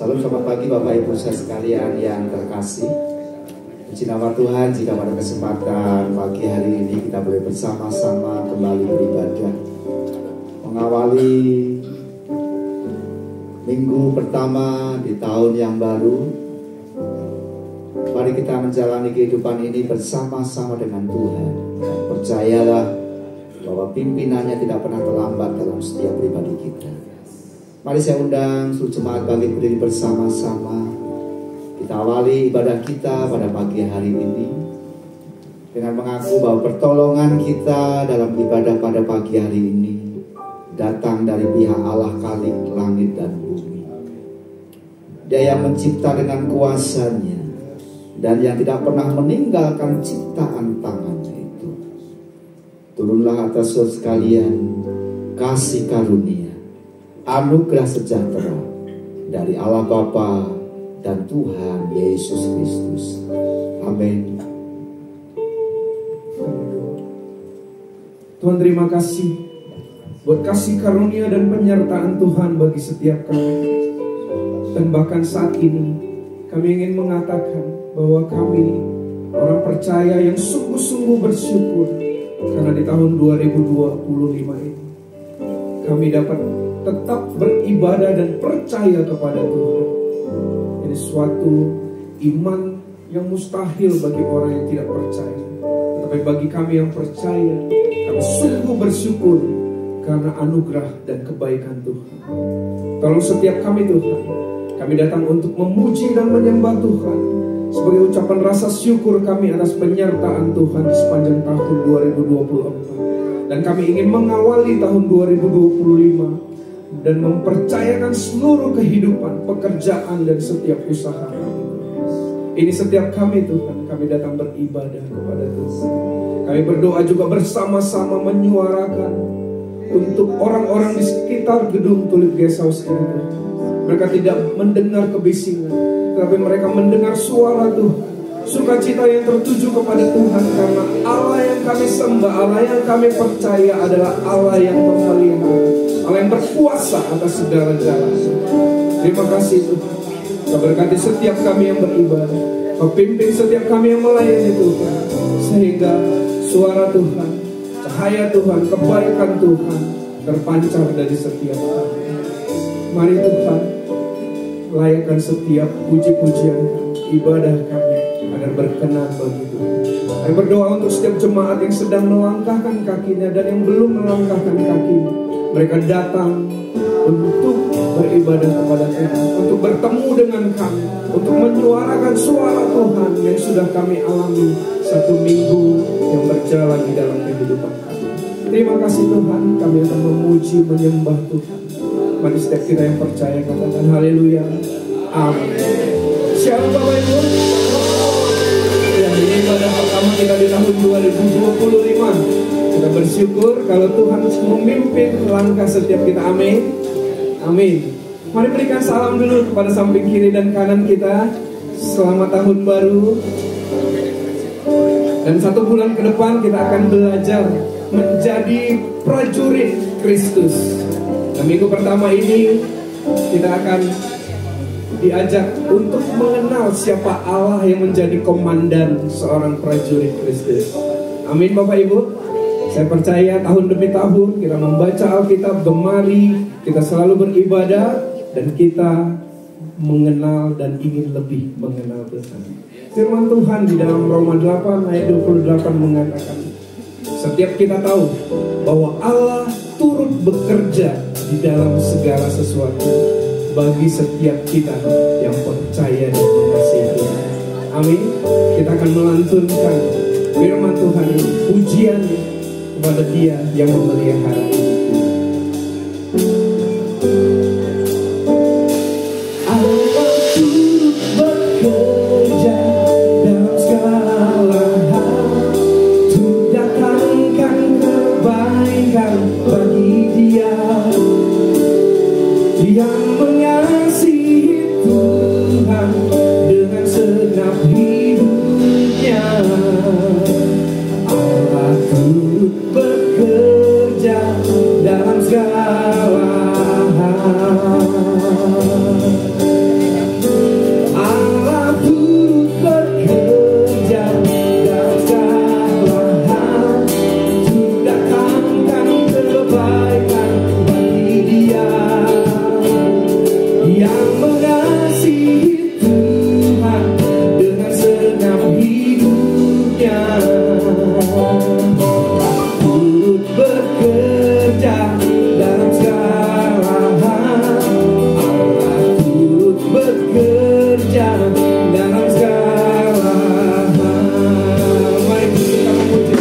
Salam selamat pagi Bapak Ibu saya sekalian yang terkasih. Puji nama Tuhan jika pada kesempatan pagi hari ini kita boleh bersama-sama kembali beribadah, mengawali minggu pertama di tahun yang baru. Mari kita menjalani kehidupan ini bersama-sama dengan Tuhan. Percayalah bahwa pimpinannya tidak pernah terlambat dalam setiap pribadi kita. Mari saya undang seluruh jemaat bangkit berdiri bersama-sama. Kita awali ibadah kita pada pagi hari ini dengan mengaku bahwa pertolongan kita dalam ibadah pada pagi hari ini datang dari pihak Allah Khalik langit dan bumi. Dia yang mencipta dengan kuasanya dan yang tidak pernah meninggalkan ciptaan tangannya itu. Turunlah atas saudara sekalian kasih karunia, anugerah sejahtera dari Allah Bapa dan Tuhan Yesus Kristus. Amin. Tuhan, terima kasih buat kasih karunia dan penyertaan Tuhan bagi setiap kami. Dan bahkan saat ini kami ingin mengatakan bahwa kami orang percaya yang sungguh-sungguh bersyukur karena di tahun 2025 ini kami dapat tetap beribadah dan percaya kepada Tuhan. Ini suatu iman yang mustahil bagi orang yang tidak percaya. Tetapi bagi kami yang percaya, kami sungguh bersyukur karena anugerah dan kebaikan Tuhan. Tolong setiap kami Tuhan, kami datang untuk memuji dan menyembah Tuhan sebagai ucapan rasa syukur kami atas penyertaan Tuhan di sepanjang tahun 2024. Dan kami ingin mengawali tahun 2025 dan mempercayakan seluruh kehidupan, pekerjaan dan setiap usaha kami. Ini setiap kami Tuhan, kami datang beribadah kepada Tuhan. Kami berdoa juga bersama-sama menyuarakan untuk orang-orang di sekitar gedung Tulip Guest House ini Tuhan. Mereka tidak mendengar kebisingan, tetapi mereka mendengar suara Tuhan. Sukacita yang tertuju kepada Tuhan karena Allah yang kami sembah, Allah yang kami percaya adalah Allah yang memelihara, Allah yang berkuasa atas segala-galanya. Terima kasih Tuhan. Kau berkati setiap kami yang beribadah, Kau pimpin setiap kami yang melayani Tuhan, sehingga suara Tuhan, cahaya Tuhan, kebaikan Tuhan terpancar dari setiap kami. Mari Tuhan, layakkan setiap puji-pujian ibadah kami agar berkenan bagi Tuhan. Kami berdoa untuk setiap jemaat yang sedang melangkahkan kakinya dan yang belum melangkahkan kakinya. Mereka datang untuk beribadah kepada Tuhan, untuk bertemu dengan kami, untuk menyuarakan suara Tuhan yang sudah kami alami satu minggu yang berjalan di dalam kehidupan kami. Terima kasih Tuhan, kami akan memuji, menyembah Tuhan. Mari setiap kita yang percaya katakan haleluya, amin. Shalom Bapak Ibu. Ini ibadah pertama kita di tahun 2025. Kita bersyukur kalau Tuhan memimpin langkah setiap kita. Amin. Amin. Mari berikan salam dulu kepada samping kiri dan kanan kita. Selamat tahun baru. Dan 1 bulan ke depan kita akan belajar menjadi prajurit Kristus. Nah, minggu pertama ini kita akan diajak untuk mengenal siapa Allah yang menjadi komandan seorang prajurit Kristus. Amin Bapak Ibu. Saya percaya tahun demi tahun kita membaca Alkitab, gemari, kita selalu beribadah dan kita mengenal dan ingin lebih mengenal Tuhan. Firman Tuhan di dalam Roma 8 ayat 28 mengatakan, setiap kita tahu bahwa Allah turut bekerja di dalam segala sesuatu bagi setiap kita yang percaya dan mengasihi Tuhan. Amin. Kita akan melantunkan firman Tuhan ini, pujian kepada Dia yang memelihara hidup. Allah turut bekerja dalam segala hal, untuk datangkan kebaikan bagi Dia yang mengasihi Tuhan dengan segenap hidupnya. Allah turut bekerja dalam segala hal. turut bekerja dalam segala hal. Allah turut bekerja dalam segala hal. Mari kita memuji.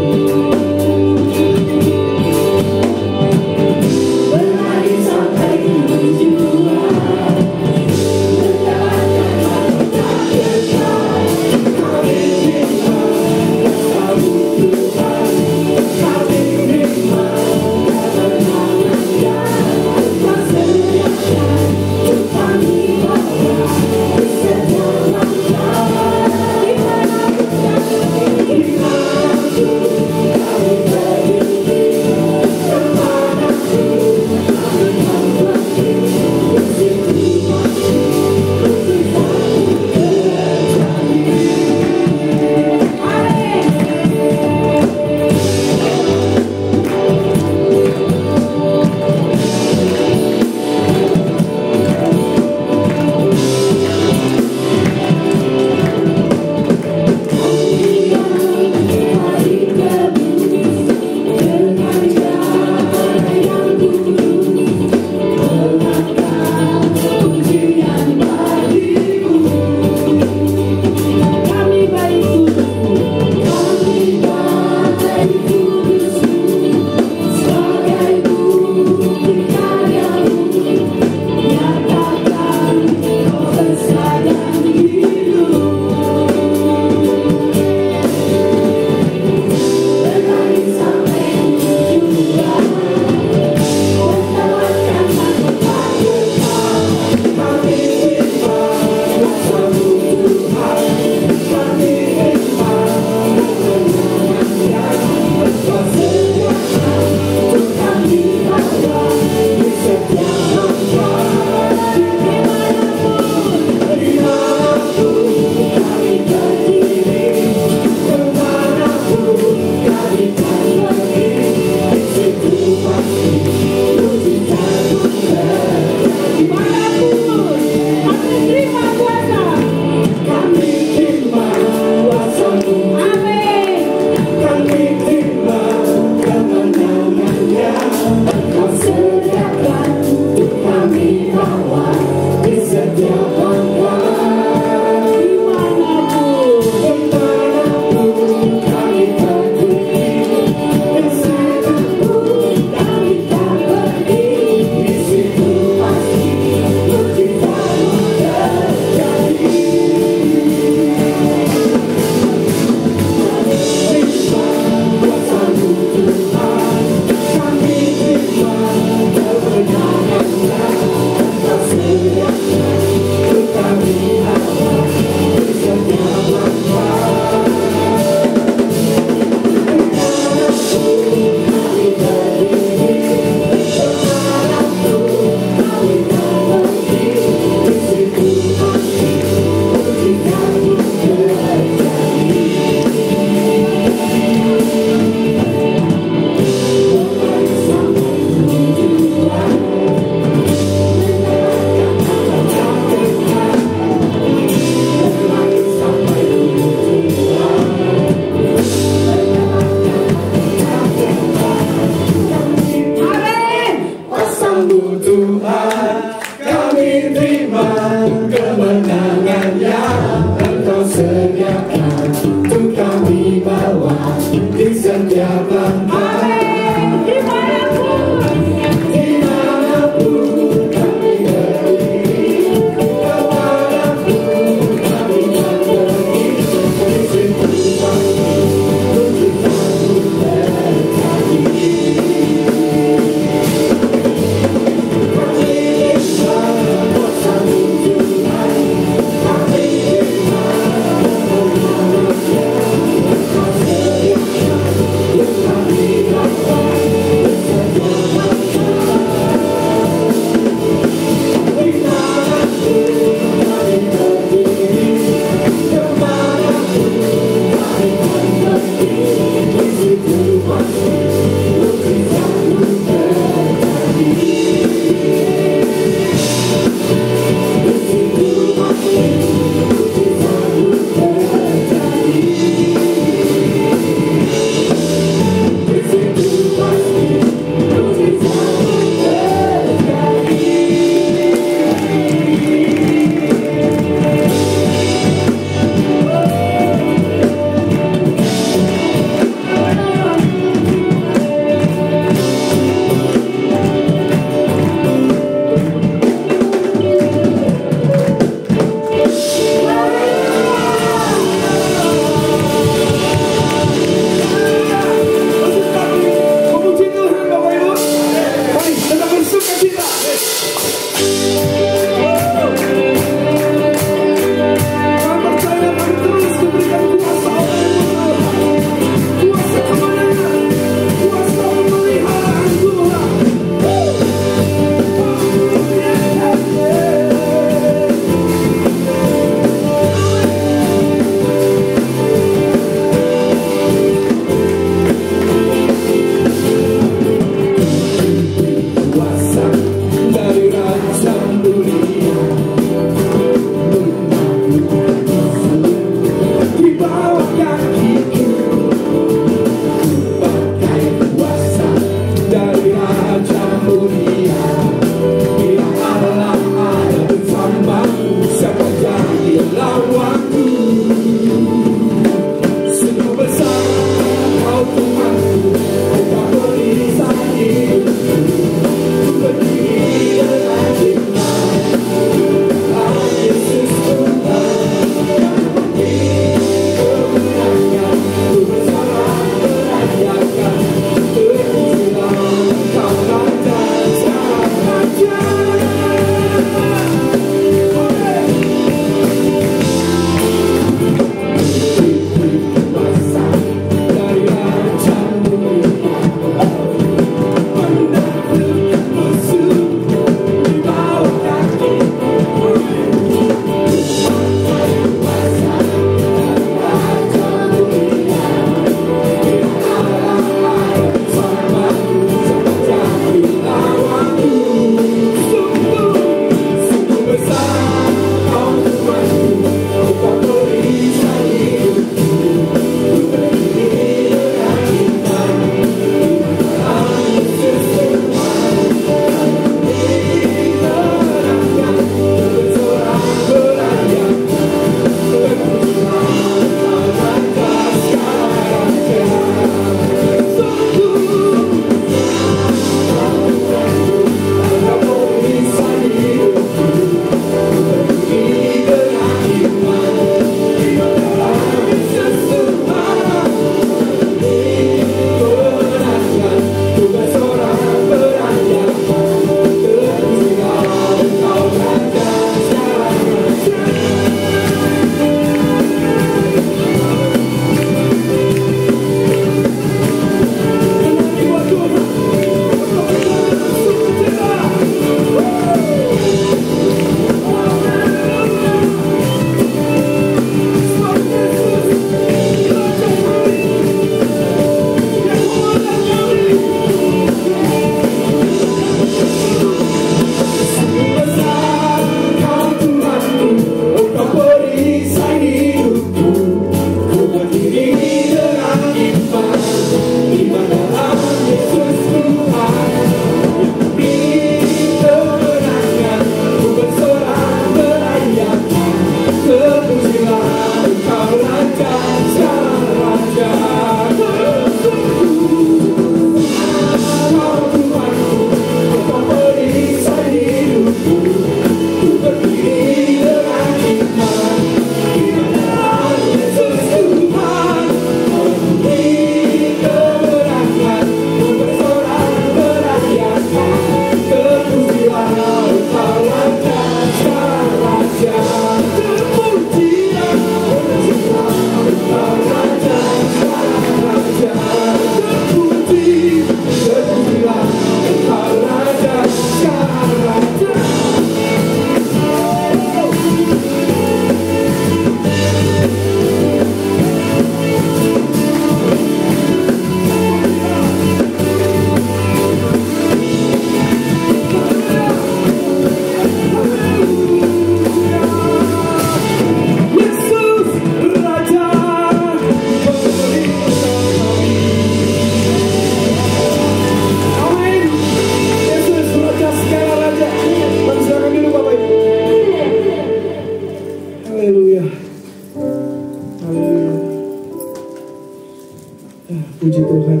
Puji Tuhan.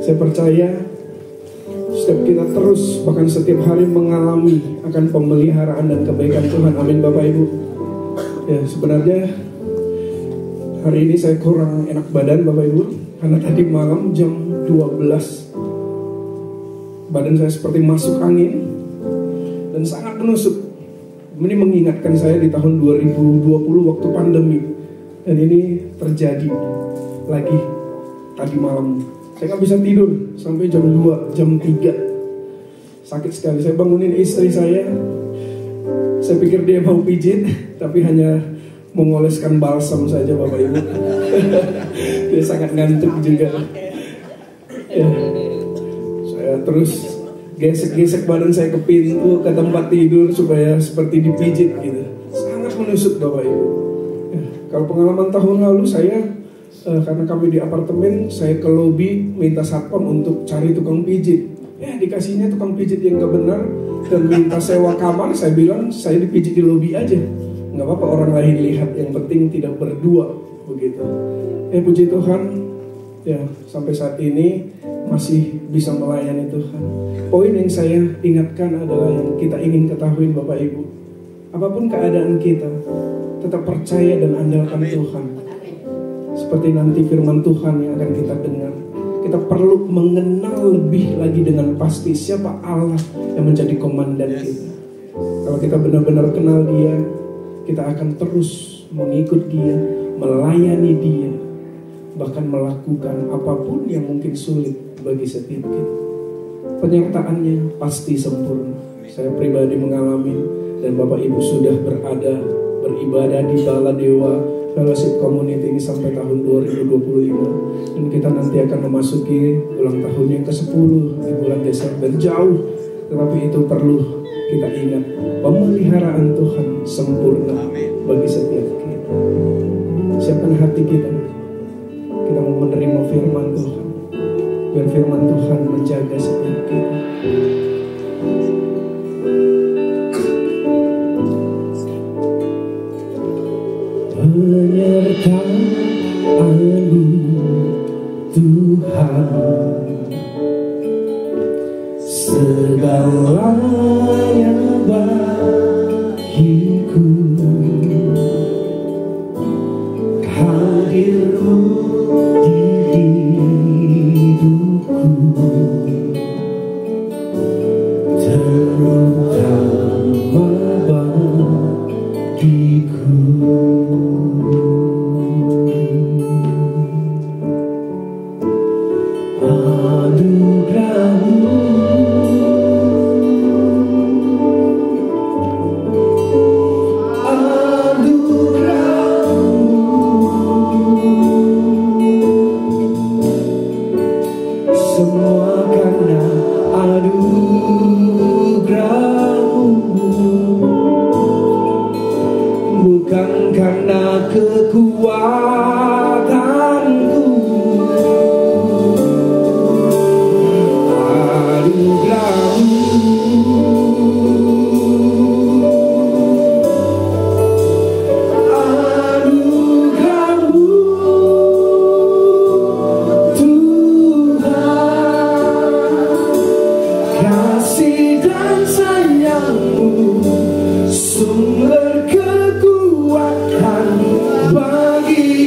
Saya percaya setiap kita terus, bahkan setiap hari mengalami akan pemeliharaan dan kebaikan Tuhan. Amin Bapak Ibu. Ya, sebenarnya hari ini saya kurang enak badan Bapak Ibu, karena tadi malam jam 12 badan saya seperti masuk angin dan sangat menusuk. Ini mengingatkan saya di tahun 2020 waktu pandemi, dan ini terjadi lagi tadi malam. Saya nggak bisa tidur sampai jam 2, jam 3. Sakit sekali. Saya bangunin istri saya pikir dia mau pijit, tapi hanya mengoleskan balsam saja Bapak Ibu. Dia sangat ngantuk juga. Ya. Saya terus gesek-gesek badan saya ke pintu, ke tempat tidur supaya seperti dipijit gitu. Sangat menusuk Bapak Ibu. Ya. Kalau pengalaman tahun lalu saya, karena kami di apartemen, saya ke lobi minta satpam untuk cari tukang pijit. Ya, dikasihnya tukang pijit yang gak benar dan minta sewa kamar. Saya bilang saya dipijit di lobi aja, nggak apa-apa orang lain lihat, yang penting tidak berdua begitu. Puji Tuhan, ya sampai saat ini masih bisa melayani Tuhan. Poin yang saya ingatkan adalah yang kita ingin ketahui Bapak Ibu, apapun keadaan kita, tetap percaya dan andalkan Tuhan. Seperti nanti firman Tuhan yang akan kita dengar, kita perlu mengenal lebih lagi dengan pasti siapa Allah yang menjadi komandan kita. Kalau kita benar-benar kenal Dia, kita akan terus mengikut Dia, melayani Dia, bahkan melakukan apapun yang mungkin sulit bagi setiap kita. Penyertaannya pasti sempurna. Saya pribadi mengalami, dan Bapak Ibu sudah beribadah di Bala Dewa Fellowship Community ini sampai tahun 2025, dan kita nanti akan memasuki ulang tahun yang ke-10 di bulan Desember. Jauh, tetapi itu perlu kita ingat, pemeliharaan Tuhan sempurna bagi setiap kita. Siapkan hati kita mau menerima firman Tuhan, biar firman Tuhan menjaga setiap kita. Penyertaan-Mu Tuhan, segalanya bagiku. Hadir-Mu di hidupku, terutama bagiku. Semua karena anugerah-Mu, bukan karena kekuatanku. Sumber kekuatan bagi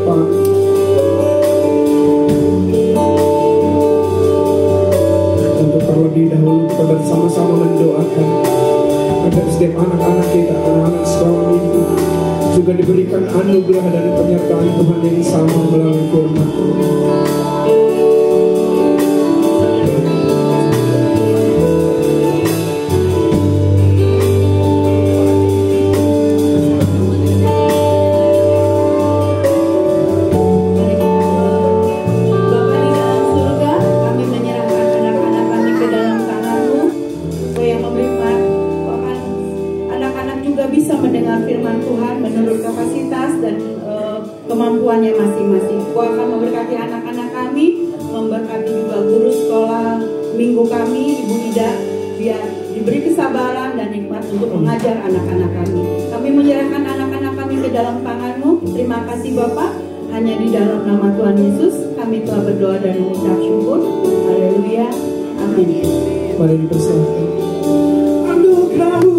Bapa. Untuk terlebih dahulu kita bersama-sama mendoakan agar setiap anak-anak kita, anak-anak sekolah minggu juga diberikan anugerah dari penyertaan Tuhan yang sama melalui firman. Kemampuannya masing-masing. Kau akan memberkati anak-anak kami, memberkati juga guru sekolah minggu kami, Ibu Ida, biar diberi kesabaran dan hikmat untuk mengajar anak-anak kami. Kami menyerahkan anak-anak kami ke dalam tangan-Mu. Terima kasih Bapak. Hanya di dalam nama Tuhan Yesus kami telah berdoa dan mengucap syukur. Haleluya. Amin. Mari dipersilakan. Anugerah-Mu,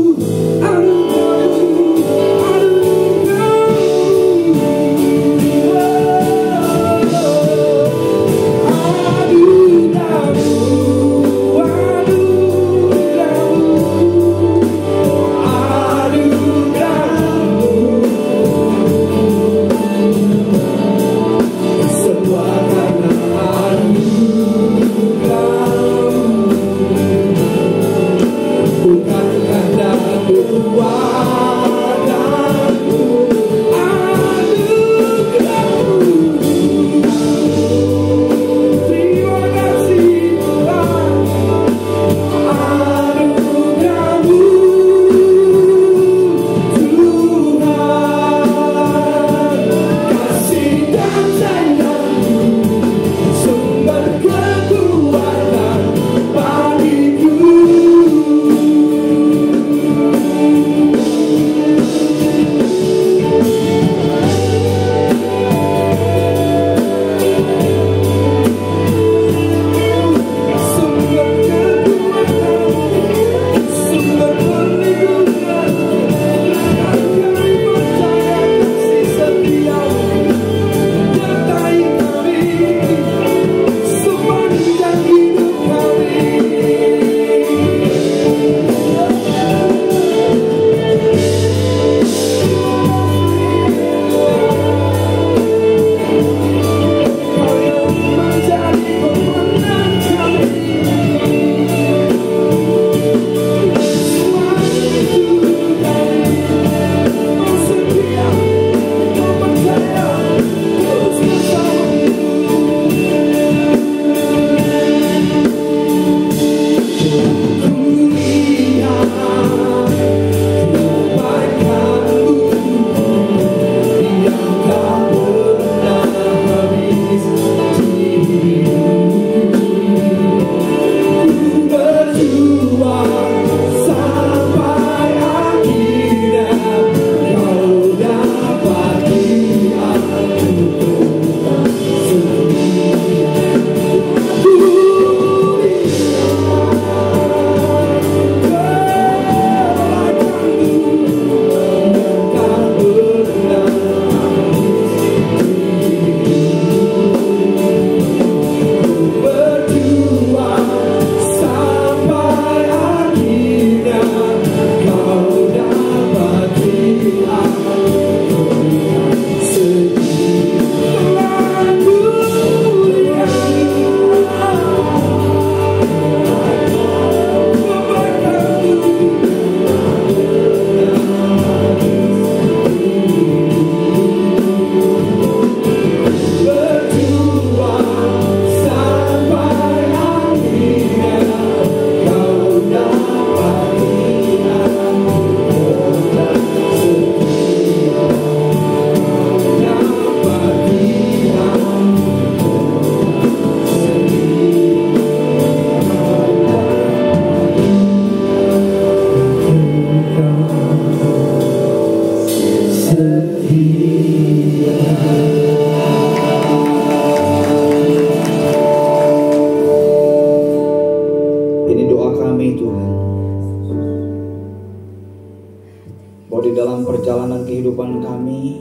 Bahwa di dalam perjalanan kehidupan kami,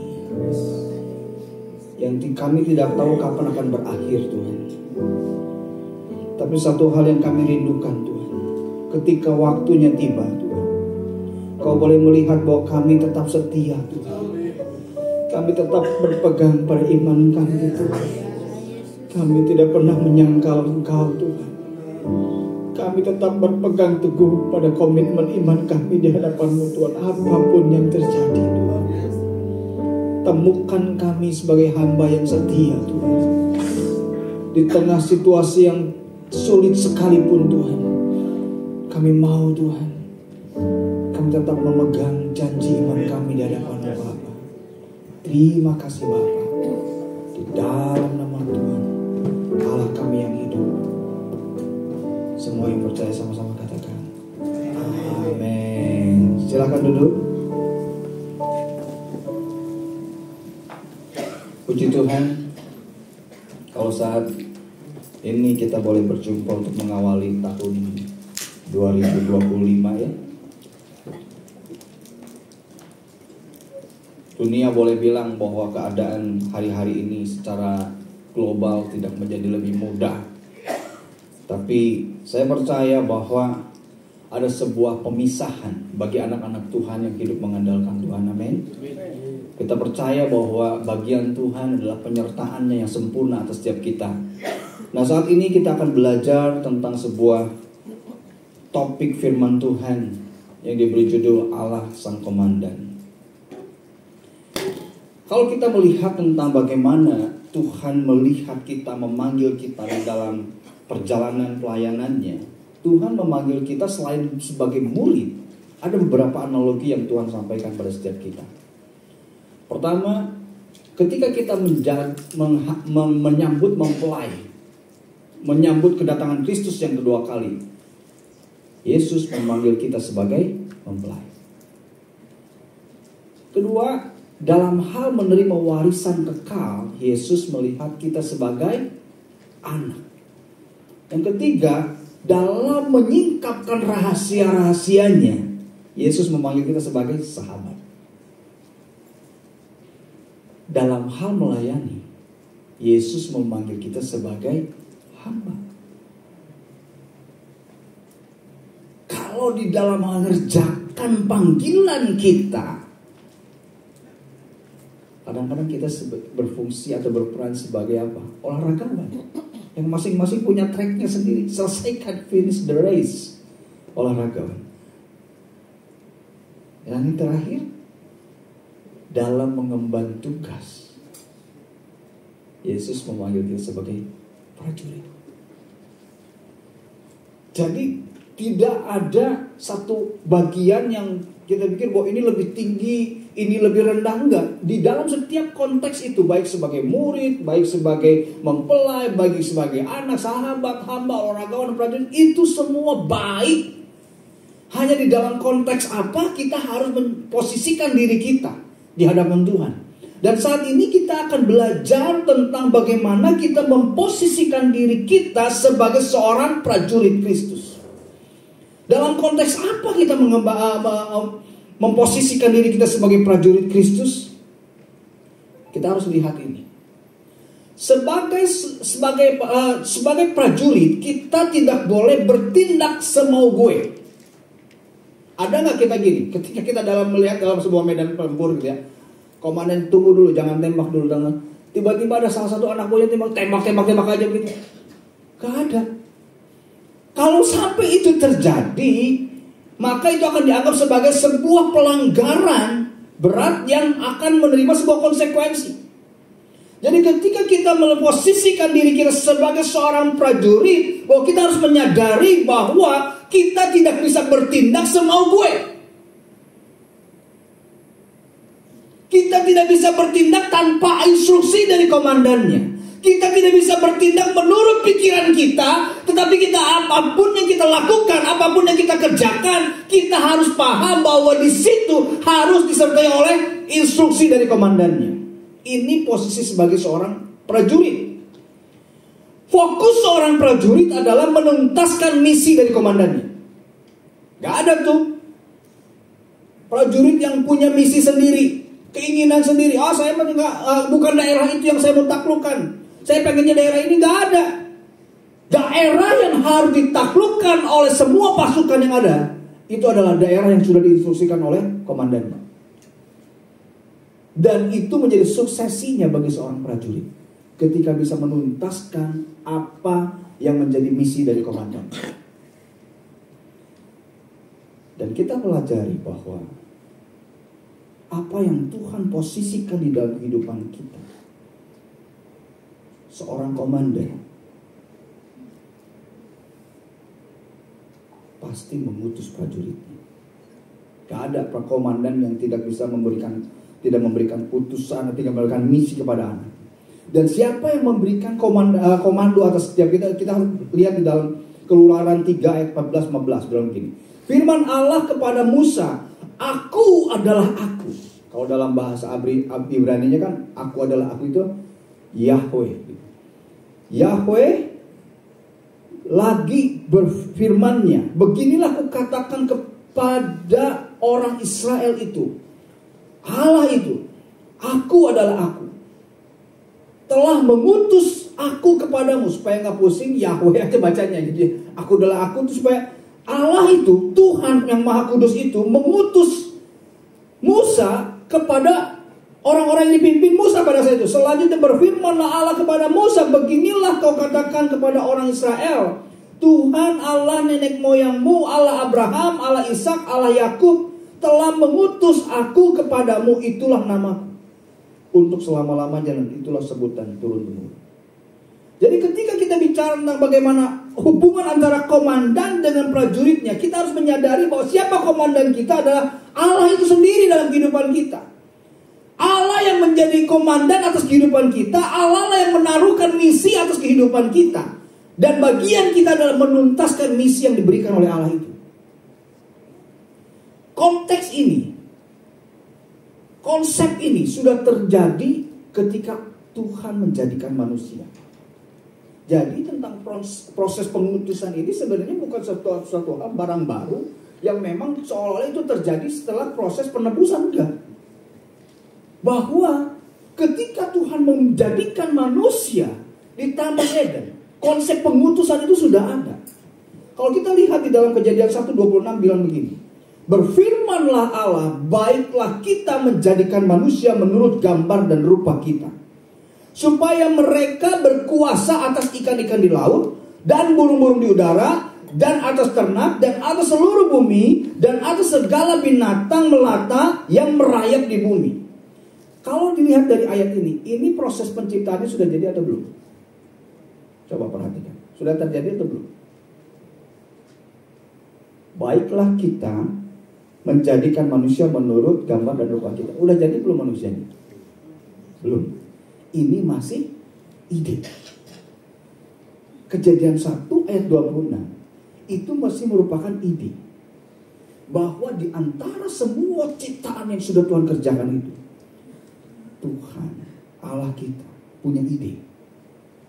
yang kami tidak tahu kapan akan berakhir Tuhan. Tapi satu hal yang kami rindukan Tuhan, ketika waktunya tiba Tuhan, Kau boleh melihat bahwa kami tetap setia Tuhan. Kami tetap berpegang pada iman kami Tuhan. Kami tidak pernah menyangkal Engkau Tuhan. Kami tetap berpegang teguh pada komitmen iman kami di hadapan-Mu Tuhan. Apapun yang terjadi Tuhan, temukan kami sebagai hamba yang setia Tuhan. Di tengah situasi yang sulit sekalipun Tuhan, kami mau Tuhan, kami tetap memegang janji iman kami di hadapan Bapa. Terima kasih Bapa. Di dalam nama Tuhan, Allah kami yang hidup. Semua yang percaya sama-sama katakan amin. Silakan duduk. Puji Tuhan, kalau saat ini kita boleh berjumpa untuk mengawali tahun 2025 ya. Dunia boleh bilang bahwa keadaan hari-hari ini secara global tidak menjadi lebih mudah. Tapi saya percaya bahwa ada sebuah pemisahan bagi anak-anak Tuhan yang hidup mengandalkan Tuhan. Amin. Kita percaya bahwa bagian Tuhan adalah penyertaannya yang sempurna atas setiap kita. Nah, saat ini kita akan belajar tentang sebuah topik firman Tuhan yang diberi judul Allah Sang Komandan. Kalau kita melihat tentang bagaimana Tuhan melihat kita, memanggil kita di dalam perjalanan pelayanannya, Tuhan memanggil kita selain sebagai murid. Ada beberapa analogi yang Tuhan sampaikan pada setiap kita. Pertama, ketika kita menyambut mempelai, menyambut kedatangan Kristus yang kedua kali, Yesus memanggil kita sebagai mempelai. Kedua, dalam hal menerima warisan kekal, Yesus melihat kita sebagai anak. Yang ketiga, dalam menyingkapkan rahasia-rahasianya, Yesus memanggil kita sebagai sahabat. Dalam hal melayani, Yesus memanggil kita sebagai hamba. Kalau di dalam mengerjakan panggilan kita, kadang-kadang kita berfungsi atau berperan sebagai apa? Olahragawan. Yang masing-masing punya tracknya sendiri. Selesaikan, finish the race. Olahragawan. Dan yang terakhir, dalam mengemban tugas, Yesus memanggil kita sebagai prajurit. Jadi tidak ada satu bagian yang kita pikir bahwa ini lebih tinggi, ini lebih rendah. Enggak. Di dalam setiap konteks itu, baik sebagai murid, baik sebagai mempelai, baik sebagai anak, sahabat, hamba, olahragawan, prajurit, itu semua baik. Hanya di dalam konteks apa kita harus memposisikan diri kita di hadapan Tuhan. Dan saat ini kita akan belajar tentang bagaimana kita memposisikan diri kita sebagai seorang prajurit Kristus. Dalam konteks apa kita memposisikan diri kita sebagai prajurit Kristus? Kita harus lihat ini. Sebagai prajurit, kita tidak boleh bertindak semau gue. Ada nggak kita gini? Ketika kita melihat dalam sebuah medan tempur gitu ya, komandan tunggu dulu, jangan tembak dulu, tiba-tiba ada salah satu anak buahnya tembak aja gitu. Gak ada. Kalau sampai itu terjadi, maka itu akan dianggap sebagai sebuah pelanggaran berat yang akan menerima sebuah konsekuensi. Jadi ketika kita memposisikan diri kita sebagai seorang prajurit, bahwa kita harus menyadari bahwa kita tidak bisa bertindak semau gue. Kita tidak bisa bertindak tanpa instruksi dari komandannya. Kita tidak bisa bertindak menurut pikiran kita, tetapi kita apapun yang kita lakukan, apapun yang kita kerjakan, kita harus paham bahwa di situ harus disertai oleh instruksi dari komandannya. Ini posisi sebagai seorang prajurit. Fokus seorang prajurit adalah menuntaskan misi dari komandannya. Gak ada tuh prajurit yang punya misi sendiri. Keinginan sendiri. Saya bukan daerah itu yang saya mau taklukkan. Saya pengennya daerah ini. Nggak ada. Daerah yang harus ditaklukkan oleh semua pasukan yang ada, itu adalah daerah yang sudah diinstruksikan oleh komandannya. Dan itu menjadi suksesinya bagi seorang prajurit ketika bisa menuntaskan apa yang menjadi misi dari komandan. Dan kita pelajari bahwa apa yang Tuhan posisikan di dalam kehidupan kita, seorang komandan pasti mengutus prajuritnya. Gak ada komandan yang tidak memberikan putusan, tidak memberikan misi kepada anak. Dan siapa yang memberikan komando atas setiap kita lihat di dalam Keluaran 3 ayat 14-15 bilang begini. Firman Allah kepada Musa, aku adalah aku. Kalau dalam bahasa Ibrani-nya kan aku adalah aku itu Yahweh. Yahweh lagi berfirmannya, beginilah kukatakan kepada orang Israel itu, Allah itu, aku adalah aku, telah mengutus aku kepadamu. Supaya gak pusing, Yahweh aja bacanya. Jadi aku adalah aku itu supaya Allah itu, Tuhan yang Maha Kudus itu mengutus Musa kepada orang-orang yang dipimpin Musa pada saat itu. Selanjutnya berfirmanlah Allah kepada Musa, beginilah kau katakan kepada orang Israel, Tuhan Allah nenek moyangmu, Allah Abraham, Allah Ishak, Allah Yakub telah mengutus aku kepadamu, itulah namaku untuk selama-lamanya dan itulah sebutan turun-temurun. Jadi ketika kita bicara tentang bagaimana hubungan antara komandan dengan prajuritnya, kita harus menyadari bahwa siapa komandan kita adalah Allah itu sendiri dalam kehidupan kita. Allah yang menjadi komandan atas kehidupan kita, Allah yang menaruhkan misi atas kehidupan kita. Dan bagian kita adalah menuntaskan misi yang diberikan oleh Allah itu. Konteks ini, konsep ini sudah terjadi ketika Tuhan menjadikan manusia. Jadi tentang proses pengutusan ini sebenarnya bukan suatu hal barang baru yang memang seolah-olah itu terjadi setelah proses penebusan, enggak. Bahwa ketika Tuhan menjadikan manusia di Taman Eden, konsep pengutusan itu sudah ada. Kalau kita lihat di dalam Kejadian 1:26 bilang begini, berfirmanlah Allah, baiklah kita menjadikan manusia menurut gambar dan rupa kita, supaya mereka berkuasa atas ikan-ikan di laut, dan burung-burung di udara, dan atas ternak, dan atas seluruh bumi, dan atas segala binatang melata yang merayap di bumi. Kalau dilihat dari ayat ini proses penciptaannya sudah jadi atau belum? Coba perhatikan, sudah terjadi atau belum? Baiklah kita menjadikan manusia menurut gambar dan rupa kita. Udah jadi belum manusianya? Belum. Ini masih ide. Kejadian 1 ayat 26 itu masih merupakan ide, bahwa di antara semua ciptaan yang sudah Tuhan kerjakan itu, Tuhan Allah kita punya ide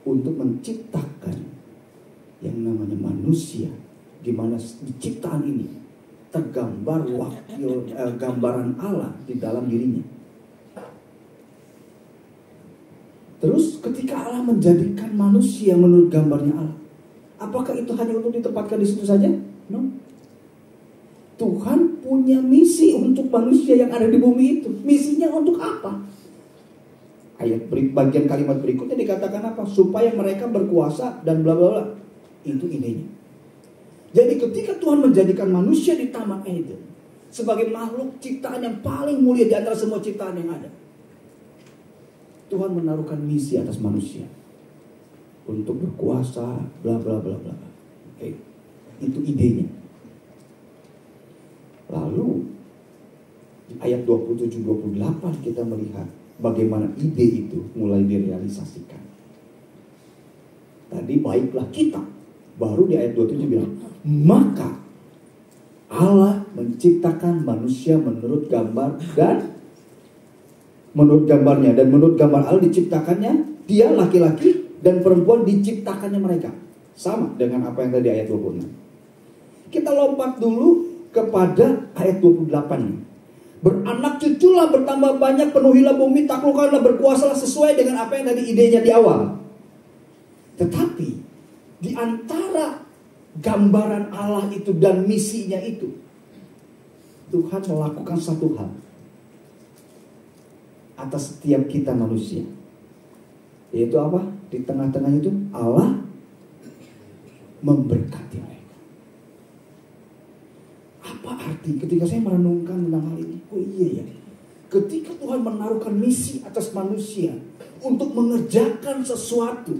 untuk menciptakan yang namanya manusia, di mana di ciptaan ini tergambar gambaran Allah di dalam dirinya. Terus ketika Allah menjadikan manusia menurut gambarnya Allah, apakah itu hanya untuk ditempatkan di situ saja? No. Tuhan punya misi untuk manusia yang ada di bumi itu. Misinya untuk apa? Bagian kalimat berikutnya dikatakan apa? Supaya mereka berkuasa dan bla bla bla. Itu idenya. Jadi ketika Tuhan menjadikan manusia di Taman Eden sebagai makhluk ciptaan yang paling mulia di antara semua ciptaan yang ada, Tuhan menaruhkan misi atas manusia untuk berkuasa, bla bla bla bla. Oke. Itu idenya. Lalu di ayat 27-28 kita melihat bagaimana ide itu mulai direalisasikan. Tadi baiklah kita. Baru di ayat 27 bilang, maka Allah menciptakan manusia menurut gambar dan menurut gambarnya, dan menurut gambar Allah diciptakannya dia laki-laki dan perempuan diciptakannya mereka. Sama dengan apa yang tadi ayat 26. Kita lompat dulu kepada ayat 28. Beranak cuculah, bertambah banyak, penuhilah bumi, taklukkanlah, berkuasalah, sesuai dengan apa yang tadi idenya di awal. Tetapi di antara gambaran Allah itu dan misinya itu, Tuhan melakukan satu hal atas setiap kita manusia. Yaitu apa? Di tengah-tengah itu Allah memberkati mereka. Apa arti ketika saya merenungkan tentang hal ini? Oh iya ya, ketika Tuhan menaruhkan misi atas manusia untuk mengerjakan sesuatu,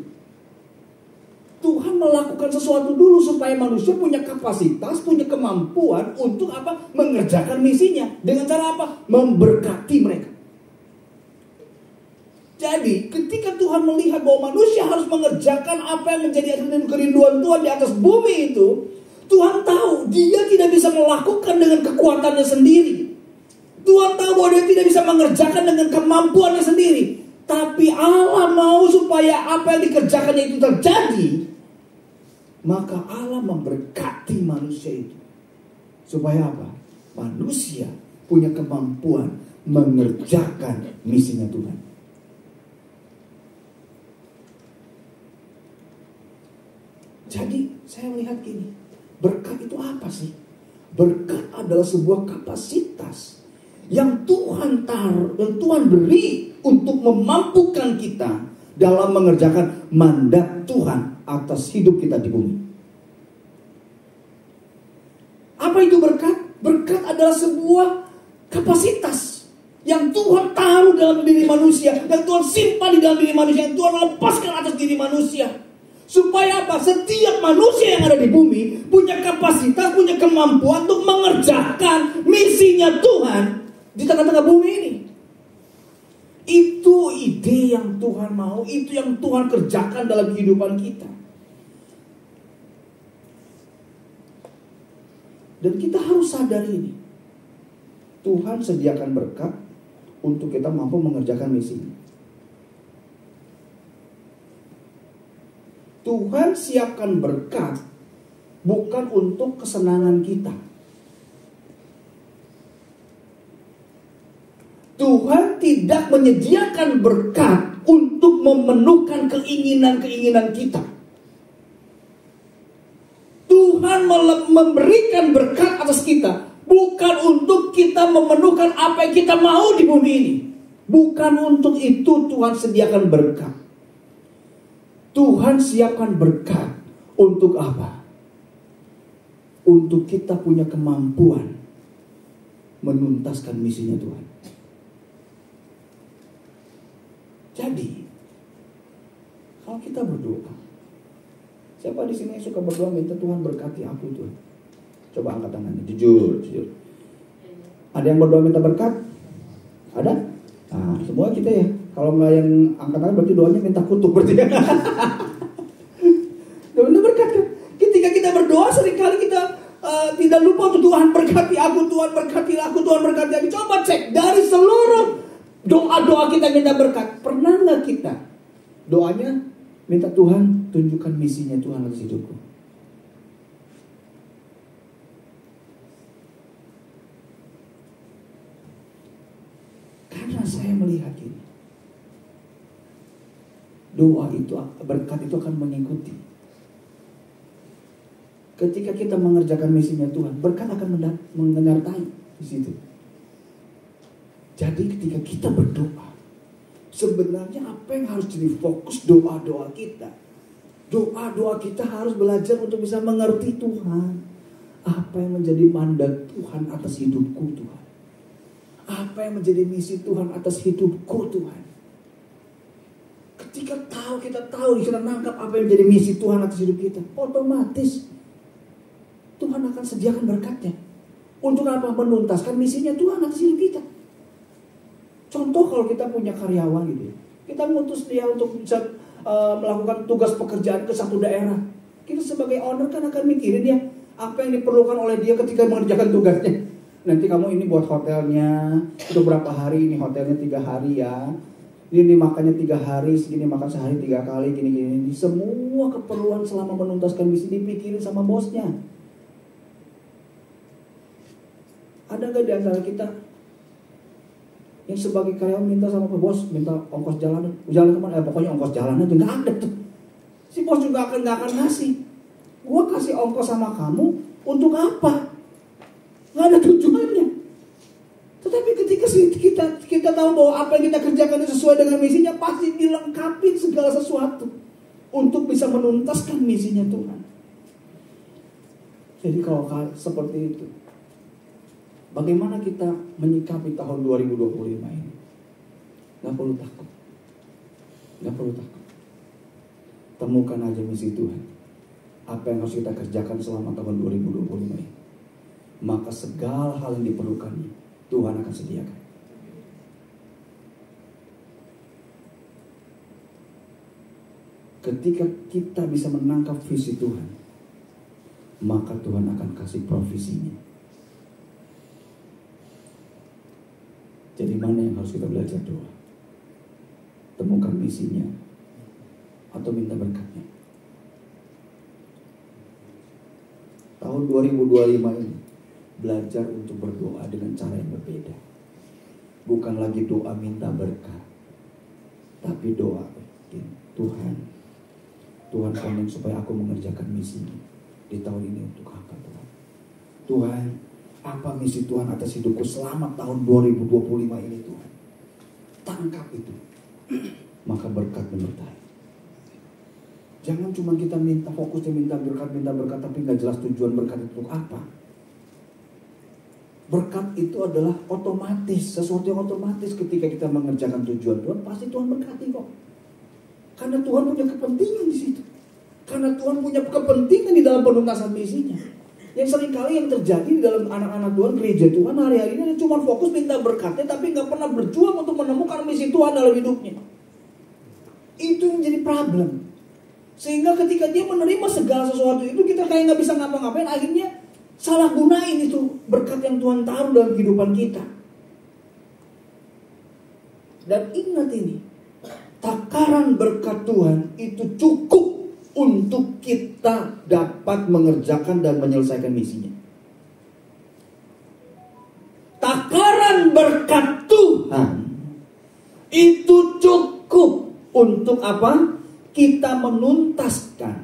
Tuhan melakukan sesuatu dulu supaya manusia punya kapasitas, punya kemampuan untuk apa? Mengerjakan misinya. Dengan cara apa? Memberkati mereka. Jadi ketika Tuhan melihat bahwa manusia harus mengerjakan apa yang menjadi kerinduan Tuhan di atas bumi itu, Tuhan tahu dia tidak bisa melakukan dengan kekuatannya sendiri. Tuhan tahu bahwa dia tidak bisa mengerjakan dengan kemampuannya sendiri. Tapi Allah mau supaya apa yang dikerjakannya itu terjadi. Maka Allah memberkati manusia itu. Supaya apa? Manusia punya kemampuan mengerjakan misinya Tuhan. Jadi saya melihat gini, berkat itu apa sih? Berkat adalah sebuah kapasitas yang Tuhan taruh dan Tuhan beri untuk memampukan kita dalam mengerjakan mandat Tuhan atas hidup kita di bumi. Apa itu berkat? Berkat adalah sebuah kapasitas yang Tuhan taruh dalam diri manusia, yang Tuhan simpan di dalam diri manusia, yang Tuhan lepaskan atas diri manusia. Supaya apa? Setiap manusia yang ada di bumi punya kapasitas, punya kemampuan untuk mengerjakan misinya Tuhan di tengah-tengah bumi ini. Itu ide yang Tuhan mau, itu yang Tuhan kerjakan dalam kehidupan kita. Dan kita harus sadar ini. Tuhan sediakan berkat untuk kita mampu mengerjakan misinya. Tuhan siapkan berkat bukan untuk kesenangan kita. Tuhan tidak menyediakan berkat untuk memenuhkan keinginan-keinginan kita. Tuhan memberikan berkat atas kita bukan untuk kita memenuhkan apa yang kita mau di bumi ini. Bukan untuk itu Tuhan sediakan berkat. Tuhan siapkan berkat untuk apa? Untuk kita punya kemampuan menuntaskan misinya Tuhan. Jadi, kalau kita berdoa, siapa di sini yang suka berdoa minta Tuhan berkati aku Tuhan? Coba angkat tangannya, jujur. Ada yang berdoa minta berkat? Ada? Nah, semua kita ya. Kalau nggak yang angkat tangan berarti doanya minta kutuk berarti. Doanya berkat kan? Ketika kita berdoa seringkali kita tidak lupa untuk Tuhan berkati aku, Tuhan berkati aku, Tuhan berkati aku. Coba cek dari seluruh doa-doa kita minta berkat. Pernah nggak kita doanya minta Tuhan tunjukkan misinya Tuhan atas hidupku? Karena saya melihat ini, doa itu, berkat itu akan mengikuti. Ketika kita mengerjakan misinya Tuhan, berkat akan menyertai di situ. Jadi ketika kita berdoa, sebenarnya apa yang harus jadi fokus doa-doa kita? Doa-doa kita harus belajar untuk bisa mengerti Tuhan. Apa yang menjadi mandat Tuhan atas hidupku Tuhan? Apa yang menjadi misi Tuhan atas hidupku Tuhan? Ketika kita tahu, kita nangkap apa yang menjadi misi Tuhan atas hidup kita, otomatis Tuhan akan sediakan berkatnya. Untuk apa? Menuntaskan misinya Tuhan atas hidup kita. Contoh kalau kita punya karyawan gitu, kita ngutus dia untuk bisa melakukan tugas pekerjaan ke satu daerah. Kita sebagai owner kan akan mikirin ya, apa yang diperlukan oleh dia ketika mengerjakan tugasnya. Nanti kamu ini buat hotelnya, itu berapa hari, ini hotelnya 3 hari ya. Ini makannya 3 hari, segini makan sehari 3 kali, gini-gini. Semua keperluan selama menuntaskan misi dipikirin sama bosnya. Ada gak di antara kita Yang sebagai karyawan minta sama bos, minta ongkos jalan kemana? Pokoknya ongkos jalan aja, nggak ada tuh. Si bos juga nggak akan ngasih. Gua kasih ongkos sama kamu untuk apa? Nggak ada tujuannya. Tetapi ketika kita tahu bahwa apa yang kita kerjakan itu sesuai dengan misinya, pasti dilengkapi segala sesuatu untuk bisa menuntaskan misinya Tuhan. Jadi kalau seperti itu, bagaimana kita menyikapi tahun 2025 ini? Gak perlu takut. Gak perlu takut. Temukan aja misi Tuhan. Apa yang harus kita kerjakan selama tahun 2025 ini. Maka segala hal yang diperlukan Tuhan akan sediakan. Ketika kita bisa menangkap visi Tuhan, maka Tuhan akan kasih provisinya. Jadi mana yang harus kita belajar doa? Temukan misinya atau minta berkatnya. Tahun 2025 ini belajar untuk berdoa dengan cara yang berbeda. Bukan lagi doa minta berkat, tapi doa Tuhan kami supaya aku mengerjakan misi di tahun ini untuk apa Tuhan? Tuhan, apa misi Tuhan atas hidupku selama tahun 2025 ini Tuhan? Tangkap itu, maka berkat menyertai. Jangan cuma kita fokusnya minta berkat, tapi nggak jelas tujuan berkat itu untuk apa. Berkat itu adalah otomatis, sesuatu yang otomatis ketika kita mengerjakan tujuan Tuhan, pasti Tuhan berkati kok. Karena Tuhan punya kepentingan di situ. Karena Tuhan punya kepentingan di dalam penuntasan misinya. Yang seringkali yang terjadi di dalam anak-anak Tuhan, gereja Tuhan hari-hari ini cuma fokus minta berkatnya, tapi nggak pernah berjuang untuk menemukan misi Tuhan dalam hidupnya. Itu yang jadi problem. Sehingga ketika dia menerima segala sesuatu itu, kita kayak nggak bisa ngapa-ngapain, akhirnya salah gunain itu berkat yang Tuhan taruh dalam kehidupan kita. Dan ingat ini, takaran berkat Tuhan itu cukup untuk kita dapat mengerjakan dan menyelesaikan misinya. Takaran berkat Tuhan itu cukup untuk apa? Kita menuntaskan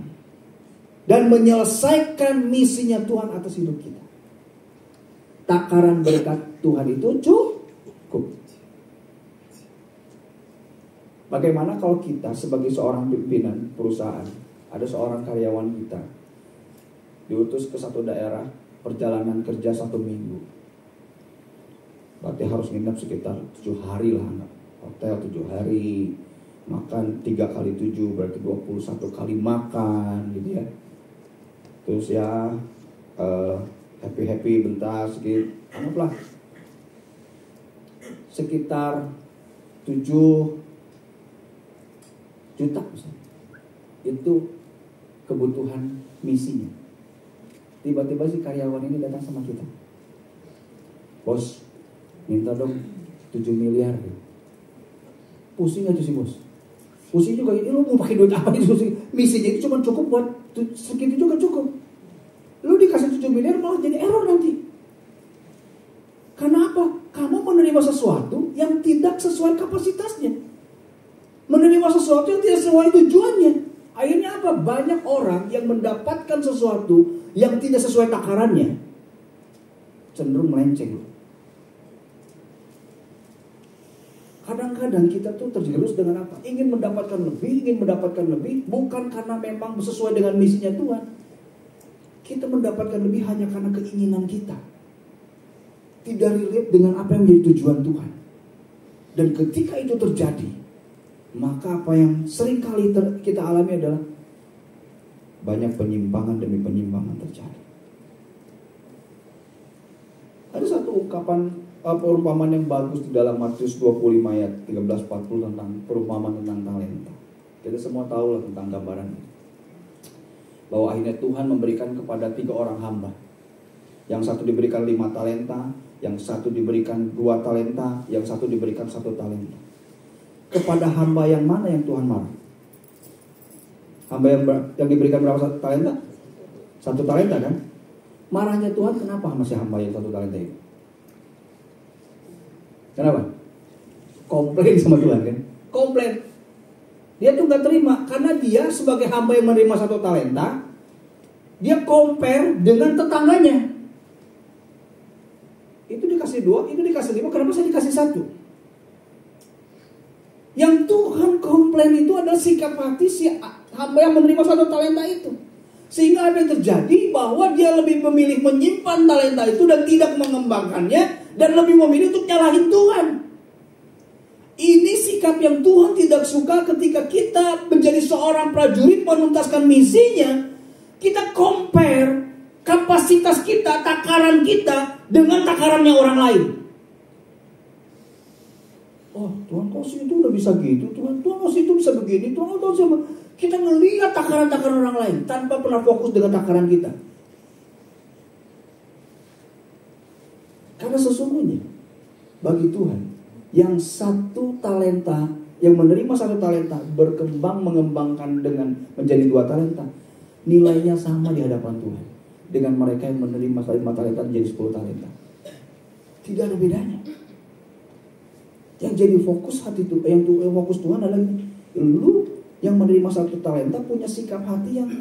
dan menyelesaikan misinya Tuhan atas hidup kita. Takaran berkat Tuhan itu cukup. Bagaimana kalau kita sebagai seorang pimpinan perusahaan, ada seorang karyawan kita diutus ke satu daerah, perjalanan kerja 1 minggu. Berarti harus nginep sekitar 7 hari lah, hotel 7 hari, makan 3 kali 7 berarti 21 kali makan gitu ya. Terus ya happy bentar sedikit, anggaplah sekitar 7 juta misalnya. Itu kebutuhan misinya. Tiba-tiba si karyawan ini datang sama kita. Bos, minta dong 7 miliar. Pusing aja sih bos. Pusing juga, ini lu mau pakai duit apa itu sih? Misinya itu cuma cukup buat segitu juga cukup. Lu dikasih 7 miliar malah jadi error nanti. Karena apa? Kamu menerima sesuatu yang tidak sesuai kapasitasnya. Menerima sesuatu yang tidak sesuai tujuannya. Akhirnya apa? Banyak orang yang mendapatkan sesuatu yang tidak sesuai takarannya, cenderung melenceng. Kadang-kadang kita tuh terjerumus dengan apa? Ingin mendapatkan lebih, bukan karena memang sesuai dengan misinya Tuhan. Kita mendapatkan lebih hanya karena keinginan kita. Tidak relate dengan apa yang menjadi tujuan Tuhan. Dan ketika itu terjadi, maka apa yang sering kali kita alami adalah banyak penyimpangan demi penyimpangan terjadi. Ada satu ungkapan perumpamaan yang bagus di dalam Matius 25 ayat 13-40 tentang perumpamaan tentang talenta. Kita semua tahu lah tentang gambaran ini. Bahwa akhirnya Tuhan memberikan kepada 3 orang hamba. Yang satu diberikan 5 talenta, yang satu diberikan 2 talenta, yang satu diberikan 1 talenta. Kepada hamba yang mana yang Tuhan marah? Hamba yang diberikan berapa talenta? 1 talenta kan? Marahnya Tuhan kenapa sama si hamba yang 1 talenta itu? Kenapa? komplain sama Tuhan kan? Komplain. Dia tuh gak terima karena dia sebagai hamba yang menerima 1 talenta, dia compare dengan tetangganya. Itu dikasih 2, itu dikasih 5, kenapa saya dikasih 1? Yang Tuhan komplain itu adalah sikap hati si hamba yang menerima 1 talenta itu. Sehingga apa yang terjadi bahwa dia lebih memilih menyimpan talenta itu dan tidak mengembangkannya, dan lebih memilih untuk nyalahin Tuhan. Ini sikap yang Tuhan tidak suka ketika kita menjadi seorang prajurit menuntaskan misinya. Kita compare kapasitas kita, takaran kita dengan takarannya orang lain. Oh, Tuhan kok sih itu udah bisa gitu, Tuhan kok sih itu bisa begini, Tuhan kok sih. Kita ngelihat takaran-takaran orang lain tanpa pernah fokus dengan takaran kita. Karena sesungguhnya bagi Tuhan, yang 1 talenta, yang menerima 1 talenta berkembang mengembangkan dengan menjadi 2 talenta, nilainya sama di hadapan Tuhan dengan mereka yang menerima 5 talenta menjadi 10 talenta. Tidak ada bedanya. Yang jadi fokus hati itu, yang fokus Tuhan adalah lu yang menerima 1 talenta punya sikap hati yang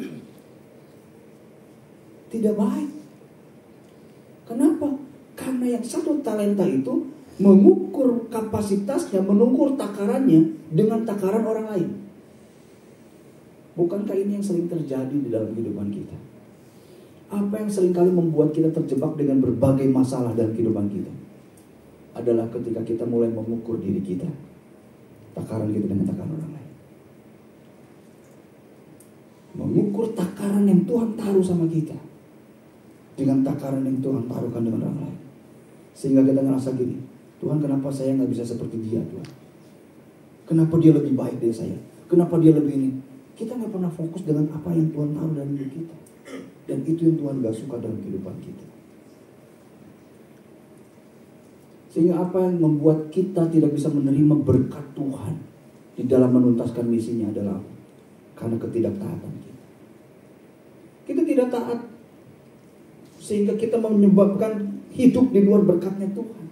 tidak baik. Kenapa? Karena yang 1 talenta itu mengukur kapasitasnya, mengukur takarannya dengan takaran orang lain. Bukankah ini yang sering terjadi di dalam kehidupan kita? Apa yang seringkali membuat kita terjebak dengan berbagai masalah dalam kehidupan kita adalah ketika kita mulai mengukur diri kita, takaran kita dengan takaran orang lain. Mengukur takaran yang Tuhan taruh sama kita dengan takaran yang Tuhan taruhkan dengan orang lain. Sehingga kita ngerasa gini, Tuhan kenapa saya gak bisa seperti dia, Tuhan? Kenapa dia lebih baik dari saya? Kenapa dia lebih ini? Kita gak pernah fokus dengan apa yang Tuhan taruh dalam hidup kita. Dan itu yang Tuhan gak suka dalam kehidupan kita. Sehingga apa yang membuat kita tidak bisa menerima berkat Tuhan di dalam menuntaskan misinya adalah karena ketidaktaatan kita. Kita tidak taat, sehingga kita menyebabkan hidup di luar berkatnya Tuhan.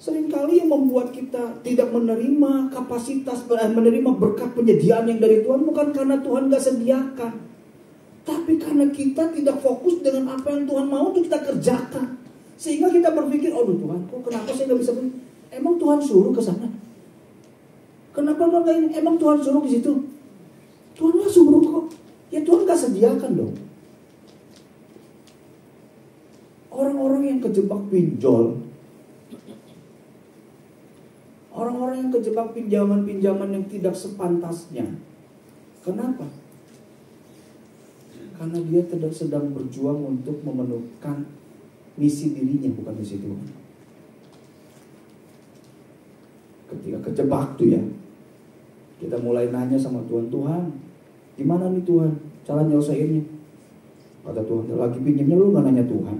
Seringkali yang membuat kita tidak menerima kapasitas, menerima berkat penyediaan yang dari Tuhan bukan karena Tuhan gak sediakan, tapi karena kita tidak fokus dengan apa yang Tuhan mau untuk kita kerjakan. Sehingga kita berpikir, aduh Tuhan, kok kenapa saya gak bisa begini? Emang Tuhan suruh ke sana? Kenapa gak ini? Emang Tuhan suruh ke situ? Tuhan gak suruh kok. Ya Tuhan gak sediakan dong. Orang-orang yang kejebak pinjol, orang-orang yang kejebak pinjaman-pinjaman yang tidak sepantasnya. Kenapa? Karena dia sedang berjuang untuk memenuhkan misi dirinya, bukan misi Tuhan. Ketika kejebak tuh ya, kita mulai nanya sama Tuhan, Tuhan, gimana nih Tuhan cara nyelesainnya? Kata Tuhan, lagi pinjamnya lu gak nanya Tuhan.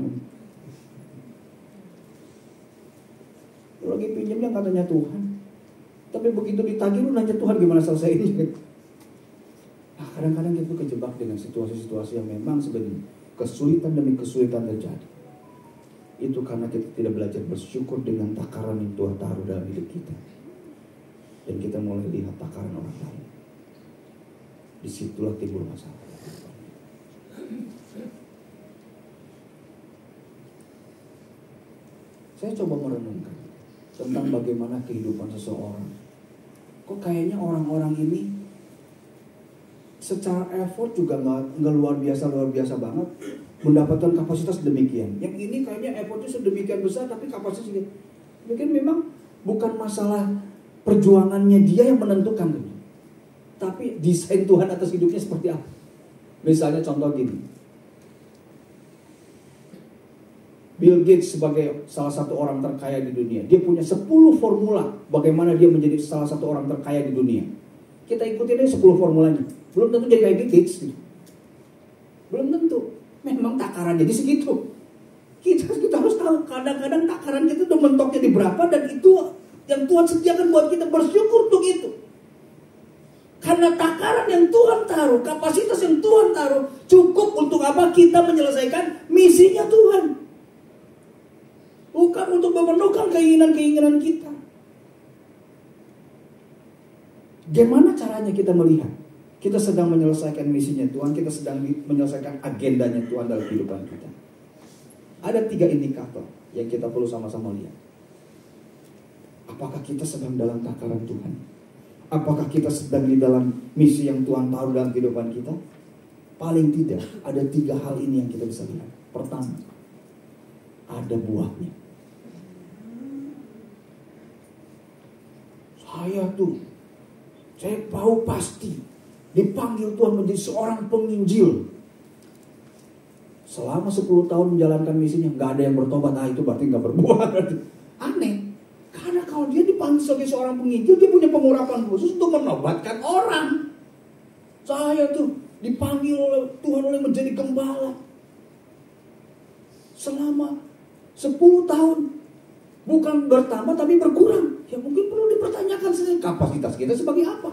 Lu lagi pinjamnya gak nanya Tuhan. Tapi begitu ditagih lu nanya Tuhan gimana selesainya. Nah, kadang-kadang kita kejebak dengan situasi-situasi yang memang sebenarnya kesulitan demi kesulitan terjadi. Itu karena kita tidak belajar bersyukur dengan takaran yang Tuhan taruh dalam hidup kita. Dan kita mulai lihat takaran orang lain. Disitulah timbul masalah. Saya coba merenungkan tentang bagaimana kehidupan seseorang. Kok kayaknya orang-orang ini secara effort juga nggak luar biasa banget mendapatkan kapasitas demikian. Yang ini kayaknya effortnya sedemikian besar tapi kapasitas sedikit. Mungkin memang bukan masalah perjuangannya dia yang menentukan, tapi desain Tuhan atas hidupnya seperti apa. Misalnya contoh gini, Bill Gates sebagai salah satu orang terkaya di dunia, dia punya 10 formula bagaimana dia menjadi salah satu orang terkaya di dunia. Kita ikutin aja 10 formulanya. Belum tentu jadi kayak Bill Gates gitu. Belum tentu. Memang takarannya di segitu. Kita harus tahu kadang-kadang takaran kita udah mentoknya di berapa, dan itu yang Tuhan sediakan buat kita, bersyukur untuk itu. Karena takaran yang Tuhan taruh, kapasitas yang Tuhan taruh cukup untuk apa? Kita menyelesaikan misinya Tuhan. Bukan untuk memenuhkan keinginan-keinginan kita. Gimana caranya kita melihat? Kita sedang menyelesaikan misinya Tuhan, kita sedang menyelesaikan agendanya Tuhan dalam kehidupan kita. Ada 3 indikator yang kita perlu sama-sama lihat. Apakah kita sedang dalam takaran Tuhan? Apakah kita sedang di dalam misi yang Tuhan taruh dalam kehidupan kita? Paling tidak, ada 3 hal ini yang kita bisa lihat. Pertama, ada buahnya. Saya tahu pasti dipanggil Tuhan menjadi seorang penginjil. Selama 10 tahun menjalankan misinya, nggak ada yang bertobat. Itu berarti nggak berbuah. Aneh. Karena kalau dia dipanggil sebagai seorang penginjil, dia punya pengurapan khusus untuk menobatkan orang. Saya tuh dipanggil oleh Tuhan oleh menjadi gembala. Selama 10 tahun. Bukan bertambah tapi berkurang. Ya mungkin perlu dipertanyakan kapasitas kita sebagai apa.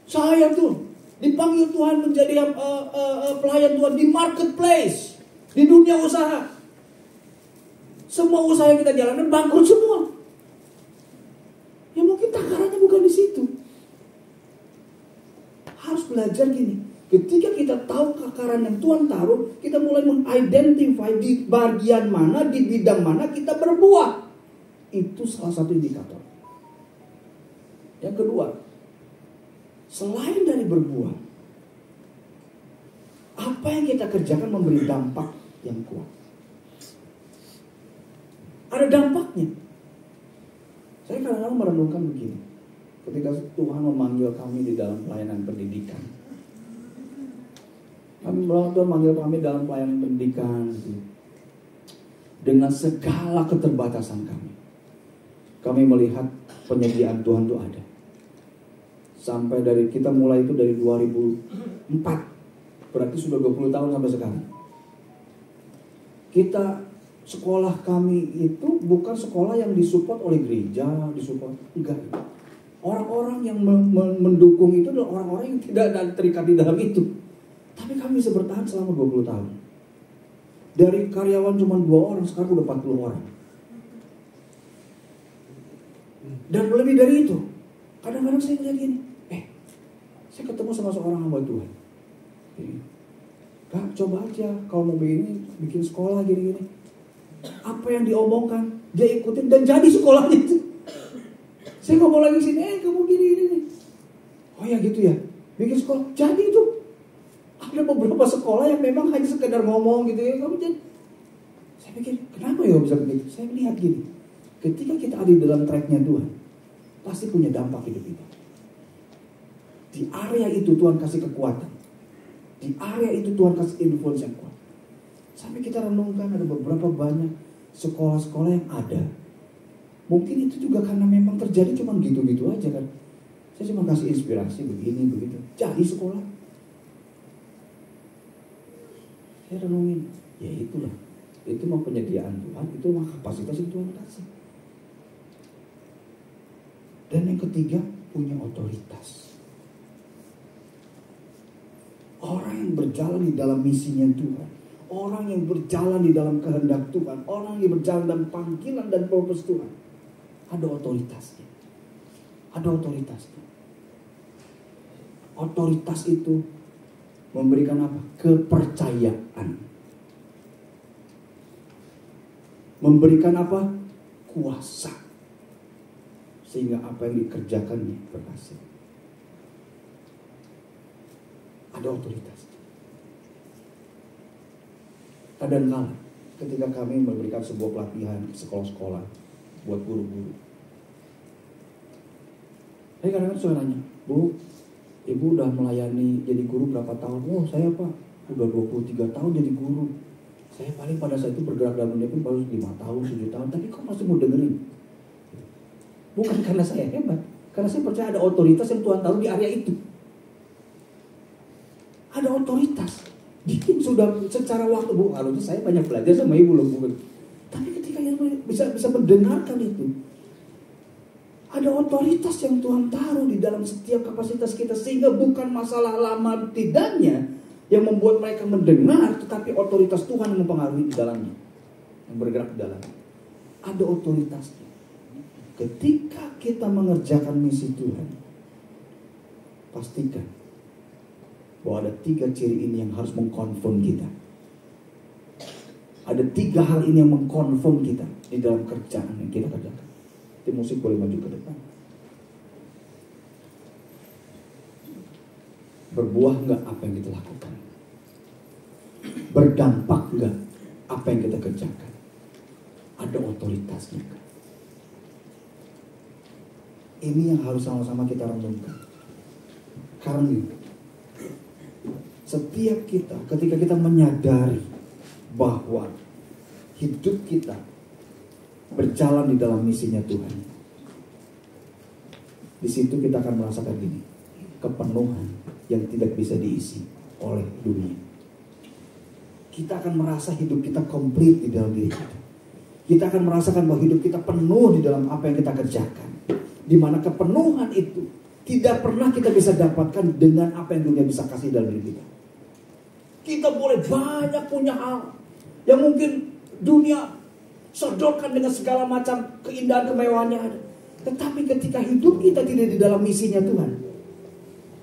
Saya tuh dipanggil Tuhan menjadi pelayan Tuhan di marketplace, di dunia usaha. Semua usaha yang kita jalankan bangkrut semua. Ya mungkin takarannya bukan di situ. Harus belajar gini. Ketika kita tahu takaran yang Tuhan taruh, kita mulai mengidentify di bagian mana, di bidang mana kita berbuah. Itu salah satu indikator. Yang kedua, selain dari berbuah, apa yang kita kerjakan memberi dampak yang kuat. Ada dampaknya. Saya kadang-kadang merenungkan begini. Ketika Tuhan memanggil kami di dalam pelayanan pendidikan. Tuhan memanggil kami dalam pelayanan pendidikan. Dengan segala keterbatasan kami. Kami melihat penyediaan Tuhan itu ada. Sampai dari kita mulai itu dari 2004. Berarti sudah 20 tahun sampai sekarang. Kita sekolah kami itu bukan sekolah yang disupport oleh gereja, disupport enggak. Orang-orang yang mendukung itu adalah orang-orang yang tidak terikat di dalam itu. Tapi kami bisa bertahan selama 20 tahun. Dari karyawan cuma 2 orang, sekarang udah 40 orang. Dan lebih dari itu, kadang-kadang saya ngeliat gini, saya ketemu sama seorang hamba Tuhan. Kak, coba aja kalau mau bikin sekolah gini-gini. Apa yang diomongkan, dia ikutin dan jadi sekolahnya itu. Saya ngomong lagi sini, kamu gini-gini. Oh ya gitu ya, bikin sekolah, jadi itu. Ada beberapa sekolah yang memang hanya sekedar ngomong gitu ya, kamu jadi. Saya pikir, kenapa ya bisa begitu? Saya melihat gini, ketika kita ada di dalam tracknya Tuhan, pasti punya dampak hidup kita. Di area itu Tuhan kasih kekuatan. Di area itu Tuhan kasih influence yang kuat. Sampai kita renungkan ada beberapa banyak sekolah-sekolah yang ada. Mungkin itu juga karena memang terjadi cuma gitu-gitu aja kan. Saya cuma kasih inspirasi begini, begitu. Jadi sekolah. Saya renungin, ya itulah. Itu mah penyediaan Tuhan, itu mah kapasitas yang Tuhan kasih. Dan yang ketiga, punya otoritas. Orang yang berjalan di dalam misinya Tuhan. Orang yang berjalan di dalam kehendak Tuhan. Orang yang berjalan dalam panggilan dan purpose Tuhan. Ada otoritasnya. Ada otoritasnya. Otoritas itu memberikan apa? Kepercayaan. Memberikan apa? Kuasa. Sehingga apa yang dikerjakannya berhasil. Ada otoritas. Kadang-kadang ketika kami memberikan sebuah pelatihan ke sekolah-sekolah buat guru-guru. Saya kadang-kadang suka nanya, Bu, Ibu udah melayani jadi guru berapa tahun? Oh saya Pak, udah 23 tahun jadi guru. Saya paling pada saat itu bergerak dalam dunia pun baru 5 tahun, 7 tahun. Tapi kok masih mau dengerin? Bukan karena saya hebat. Karena saya percaya ada otoritas yang Tuhan taruh di area itu. Ada otoritas. Dia sudah secara waktu, Bu, harusnya saya banyak belajar sama Ibu loh, bukan. Tapi ketika yang bisa mendengarkan itu, ada otoritas yang Tuhan taruh di dalam setiap kapasitas kita. Sehingga bukan masalah lama tidaknya yang membuat mereka mendengar, tetapi otoritas Tuhan yang mempengaruhi di dalamnya. Yang bergerak di dalamnya. Ada otoritasnya. ketika kita mengerjakan misi Tuhan, pastikan bahwa ada 3 ciri ini yang harus mengkonfirm kita. Ada 3 hal ini yang mengkonfirm kita di dalam kerjaan yang kita kerjakan. Tim musik boleh maju ke depan. Berbuah enggak apa yang kita lakukan? Berdampak enggak apa yang kita kerjakan? Ada otoritasnya enggak? Ini yang harus sama-sama kita renungkan. Karena setiap kita, ketika kita menyadari bahwa hidup kita berjalan di dalam misinya Tuhan, di situ kita akan merasakan ini, kepenuhan yang tidak bisa diisi oleh dunia. Kita akan merasa hidup kita komplit di dalam diri kita. Kita akan merasakan bahwa hidup kita penuh di dalam apa yang kita kerjakan. Di mana kepenuhan itu tidak pernah kita bisa dapatkan dengan apa yang dunia bisa kasih dalam diri kita. Kita boleh banyak punya hal yang mungkin dunia sodorkan dengan segala macam keindahan kemewahannya ada. Tetapi ketika hidup kita tidak di dalam misinya Tuhan,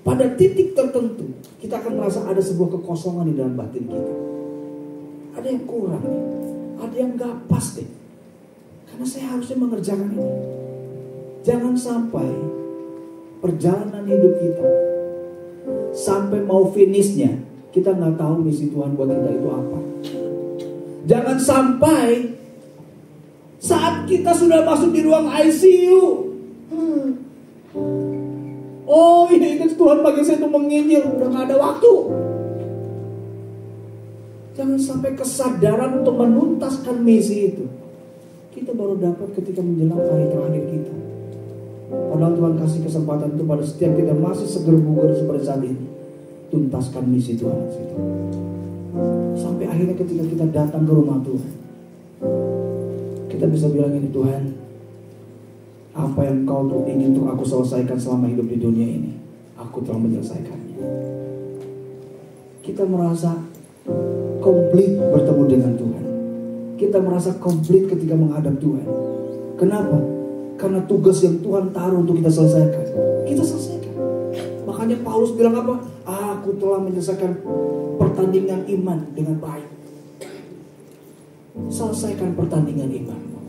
pada titik tertentu kita akan merasa ada sebuah kekosongan di dalam batin kita. Ada yang kurang, ada yang gak pas deh. Karena saya harusnya mengerjakan ini. Jangan sampai perjalanan hidup kita sampai mau finishnya kita gak tahu misi Tuhan buat kita itu apa. Jangan sampai saat kita sudah masuk di ruang ICU, oh ini Tuhan bagi saya untuk menginjil, udah gak ada waktu. Jangan sampai kesadaran untuk menuntaskan misi itu kita baru dapat ketika menjelang hari terakhir kita. Padahal Tuhan kasih kesempatan itu pada setiap kita masih seger bugar seperti saat ini. Tuntaskan misi Tuhan itu. Sampai akhirnya ketika kita datang ke rumah Tuhan, kita bisa bilang ini, Tuhan, apa yang Kau ingin untuk aku selesaikan selama hidup di dunia ini, aku telah menyelesaikannya. Kita merasa komplit bertemu dengan Tuhan. Kita merasa komplit ketika menghadap Tuhan. Kenapa? Karena tugas yang Tuhan taruh untuk kita selesaikan, kita selesaikan. Makanya Paulus bilang apa? Aku telah menyelesaikan pertandingan iman dengan baik. Selesaikan pertandingan imanmu.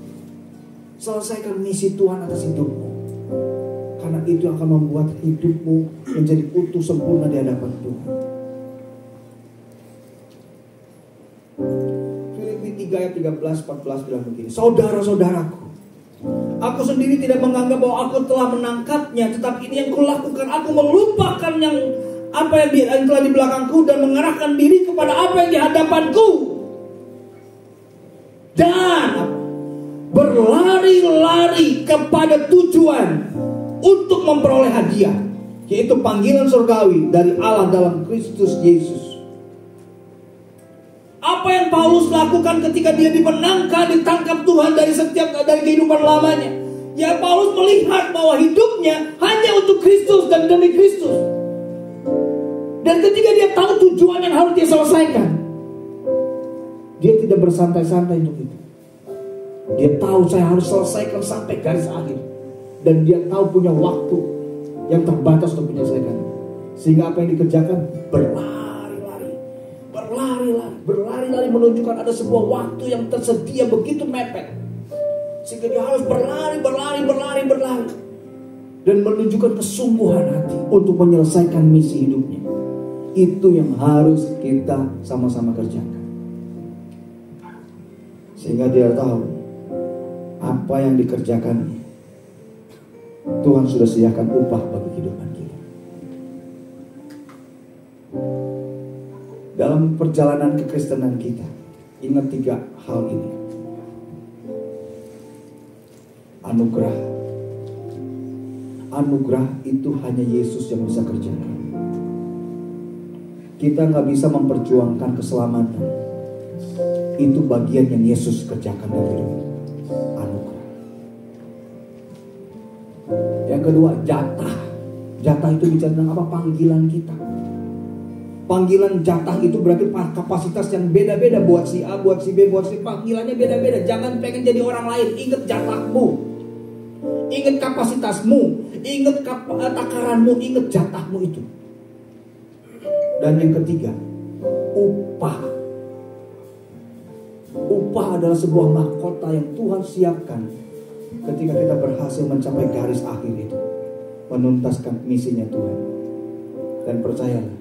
Selesaikan misi Tuhan atas hidupmu. Karena itu akan membuat hidupmu menjadi utuh sempurna di hadapan Tuhan. Filipi 3 ayat 13-14 bilang begini, saudara-saudaraku, aku sendiri tidak menganggap bahwa aku telah menangkapnya, tetapi ini yang kulakukan, aku melupakan yang apa yang telah di belakangku dan mengarahkan diri kepada apa yang di hadapanku, dan berlari-lari kepada tujuan untuk memperoleh hadiah, yaitu panggilan surgawi dari Allah dalam Kristus Yesus. Apa yang Paulus lakukan ketika dia dimenangkan, ditangkap Tuhan dari kehidupan lamanya? Ya, Paulus melihat bahwa hidupnya hanya untuk Kristus dan demi Kristus. Dan ketika dia tahu tujuan yang harus dia selesaikan, dia tidak bersantai-santai untuk itu. Dia tahu saya harus selesaikan sampai garis akhir. Dan dia tahu punya waktu yang terbatas untuk menyelesaikan. Sehingga apa yang dikerjakan? Berlari-lari menunjukkan ada sebuah waktu yang tersedia begitu mepet. Sehingga dia harus berlari. Dan menunjukkan kesungguhan hati untuk menyelesaikan misi hidupnya. Itu yang harus kita sama-sama kerjakan. Sehingga dia tahu apa yang dikerjakannya, Tuhan sudah sediakan upah bagi kehidupan kita. Dalam perjalanan kekristenan kita, ingat 3 hal ini. Anugerah itu hanya Yesus yang bisa kerjakan. Kita gak bisa memperjuangkan keselamatan. Itu bagian yang Yesus kerjakan dalam hidup. Anugerah. Yang kedua, jatah. Jatah itu bicara tentang apa? Panggilan kita. Panggilan jatah itu berarti kapasitas yang beda-beda. Buat si A, buat si B, buat si, panggilannya beda-beda. Jangan pengen jadi orang lain. Ingat jatahmu. Ingat kapasitasmu, ingat takaranmu, ingat jatahmu itu. Dan yang ketiga, upah. Upah adalah sebuah mahkota yang Tuhan siapkan ketika kita berhasil mencapai garis akhir itu, menuntaskan misinya Tuhan. Dan percayalah,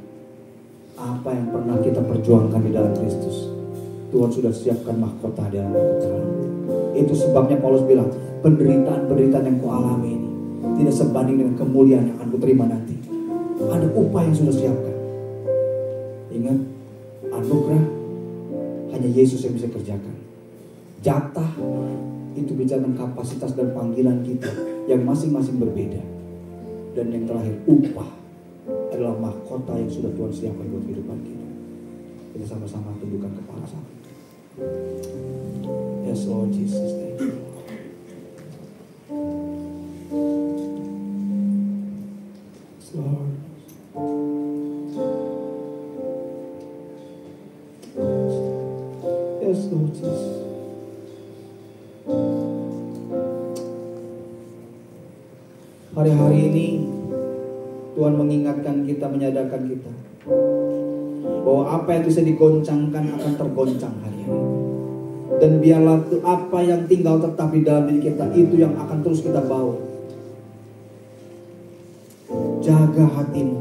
apa yang pernah kita perjuangkan di dalam Kristus, Tuhan sudah siapkan mahkota di dalam kekekalan. Itu sebabnya Paulus bilang, penderitaan-penderitaan yang kau alami ini tidak sebanding dengan kemuliaan yang akan kuterima nanti. Ada upah yang sudah siapkan. Ingat, anugerah hanya Yesus yang bisa kerjakan. Jatah itu bicara tentang kapasitas dan panggilan kita yang masing-masing berbeda. Dan yang terakhir, upah adalah mahkota yang sudah Tuhan siapkan buat kehidupan kita. Kita sama-sama tundukkan kepala saat itu. Yes Lord Jesus, thank you. Yes Lord. Yes Lord Jesus. Hari-hari ini Tuhan mengingatkan kita, menyadarkan kita bahwa apa yang bisa digoncangkan akan tergoncang hari ini. Dan biarlah apa yang tinggal tetap di dalam diri kita, itu yang akan terus kita bawa. Jaga hatimu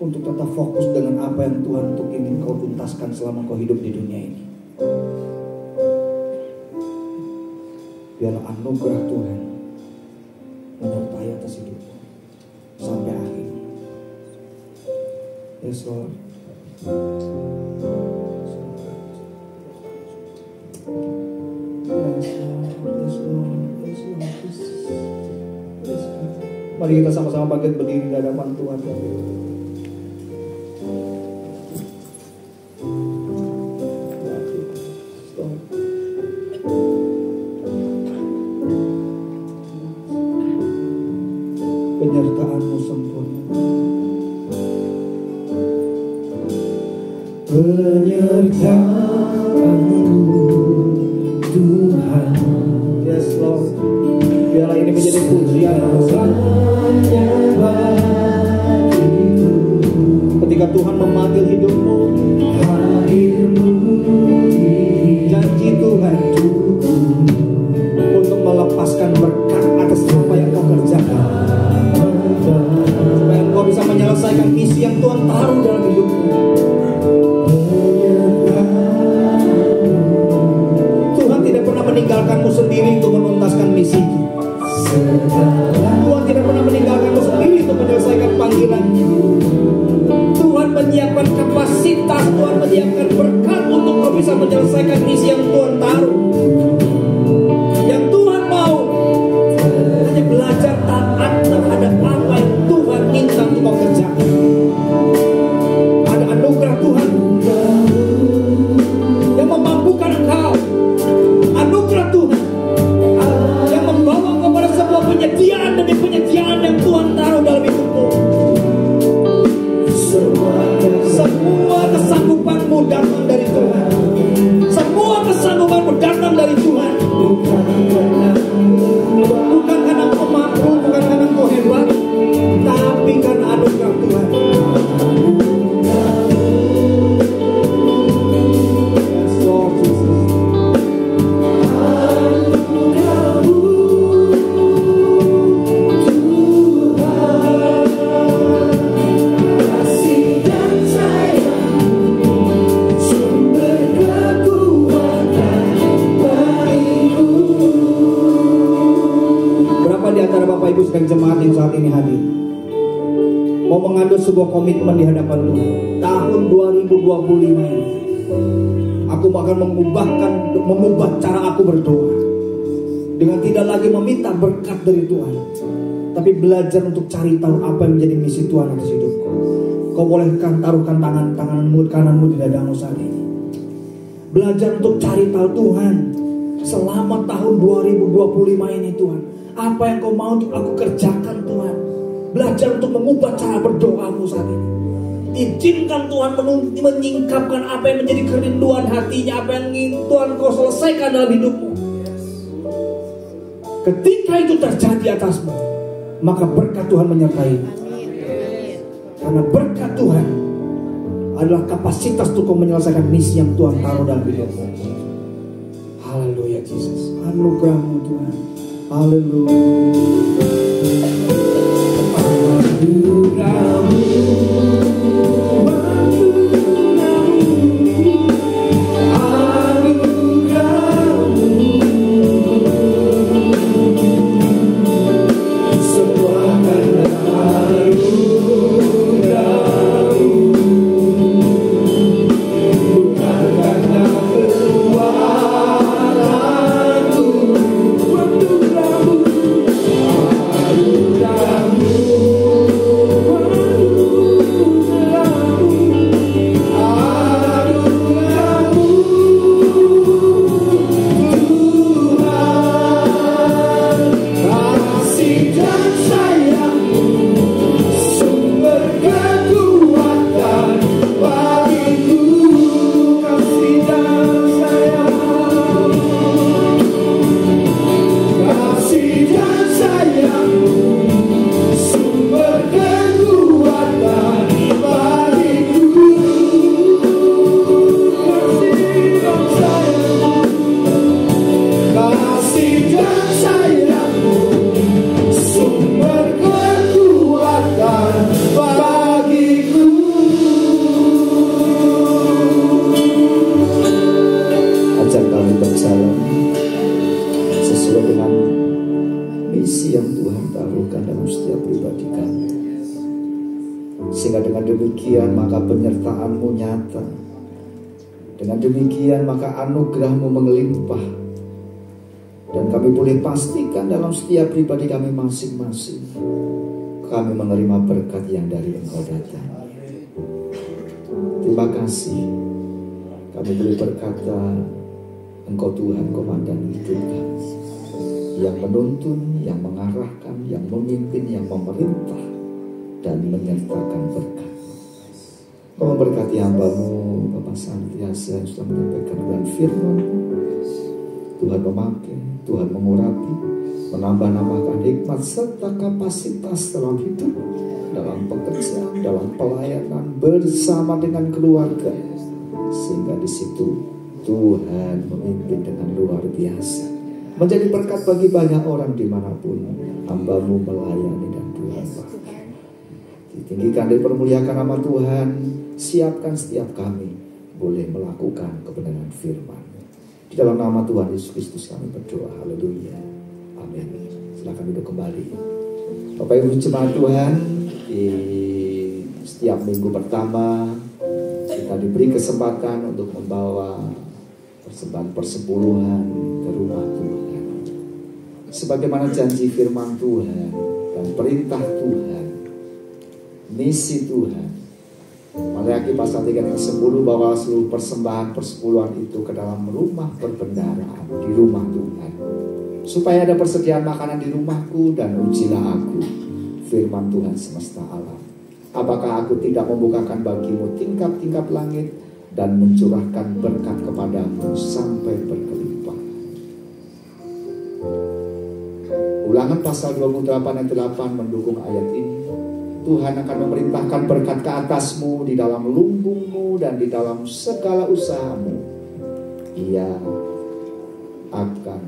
untuk tetap fokus dengan apa yang Tuhan untuk ingin kau tuntaskan selama kau hidup di dunia ini. Biarlah anugerah Tuhan menyertai atas hidupmu sampai akhir. Yes Lord. Mari kita sama-sama bangkit berdiri di hadapan Tuhan. Penyertaan-Mu sempurna. Penyertaan-Mu Tuhan. Yes Lord. Biarlah ini menjadi pujian ketika Tuhan memanggil hidupmu. Janji Tuhan untuk melepaskan berkat atas apa yang kau kerjakan, supaya kau bisa menyelesaikan misi yang Tuhan taruh dalam hidupmu. Tuhan tidak pernah meninggalkanmu sendiri untuk menuntaskan misi. Tuhan tidak pernah meninggalkanmu sendiri untuk menyelesaikan panggilannya. Tuhan menyiapkan kapasitas, Tuhan menyiapkan berkat untuk kau bisa menyelesaikan misi yang Tuhan taruh. Yang Tuhan mau hanya belajar taat terhadap apa yang Tuhan minta untuk kau kerjakan. Ada anugerah Tuhan yang memampukan engkau. Anugerah Tuhan yang membawa kepada sebuah penyediaan demi penyediaan yang Tuhan taruh dalam hidupmu. Semua kesanggupanmu datang dari Tuhan. Semua kesanggupanmu datang dari Tuhan. Bukan karena kau mampu, bukan karena kau hebat, tapi karena anugerah Tuhan. Jemaat yang saat ini hadir mau mengambil sebuah komitmen di hadapan Tuhan. Tahun 2025 ini aku akan mengubah cara aku berdoa dengan tidak lagi meminta berkat dari Tuhan, tapi belajar untuk cari tahu apa yang menjadi misi Tuhan atas hidupku. Kau bolehkan taruhkan tanganmu kananmu di dadamu saat ini. Belajar untuk cari tahu Tuhan selama tahun 2025 ini. Tuhan, apa yang kau mau untuk aku kerjakan Tuhan. Belajar untuk mengubah cara berdoamu saat ini. Izinkan Tuhan menyingkapkan apa yang menjadi kerinduan hatinya, apa yang ingin Tuhan kau selesaikan dalam hidupmu. Ketika itu terjadi atasmu, maka berkat Tuhan menyertai. Karena berkat Tuhan adalah kapasitas untuk menyelesaikan misi yang Tuhan taruh dalam hidupmu. Haleluya Yesus. Anugerahmu Tuhan. Haleluya. Anugerahmu mengelimpah, dan kami boleh pastikan dalam setiap pribadi kami masing-masing, kami menerima berkat yang dari Engkau datang. Terima kasih, kami boleh berkata, Engkau Tuhan komandan hidup kami, yang menuntun, yang mengarahkan, yang memimpin, yang memerintah, dan menyertakan berkat. Kau memberkati hamba-Mu Bapak Santiasa yang sudah menyampaikan dengan firman. Tuhan memakai, Tuhan mengurapi, menambah-nambahkan hikmat serta kapasitas dalam hidup, dalam pekerjaan, dalam pelayanan bersama dengan keluarga, sehingga di situ Tuhan memimpin dengan luar biasa, menjadi berkat bagi banyak orang dimanapun hamba-Mu melayani dan Tuhan pakai. Ditinggikan dan dipermuliakan nama Tuhan. Siapkan setiap kami boleh melakukan kebenaran firman. Di dalam nama Tuhan Yesus Kristus kami berdoa. Haleluya. Amin. Silakan duduk kembali. Bapak Ibu jemaat Tuhan, di setiap minggu pertama kita diberi kesempatan untuk membawa persembahan persepuluhan ke rumah Tuhan. Sebagaimana janji firman Tuhan dan perintah Tuhan, misi Tuhan. Maleakhi pasal 3 ayat 10 bahwa seluruh persembahan persepuluhan itu ke dalam rumah perbendaharaan, di rumah Tuhan, supaya ada persediaan makanan di rumahku, dan ujilah aku, firman Tuhan semesta alam, apakah aku tidak membukakan bagimu tingkap-tingkap langit dan mencurahkan berkat kepadamu sampai berkelimpahan. Ulangan pasal 28 ayat 8 mendukung ayat ini. Tuhan akan memerintahkan berkat ke atasmu di dalam lumbungmu dan di dalam segala usahamu. Ia akan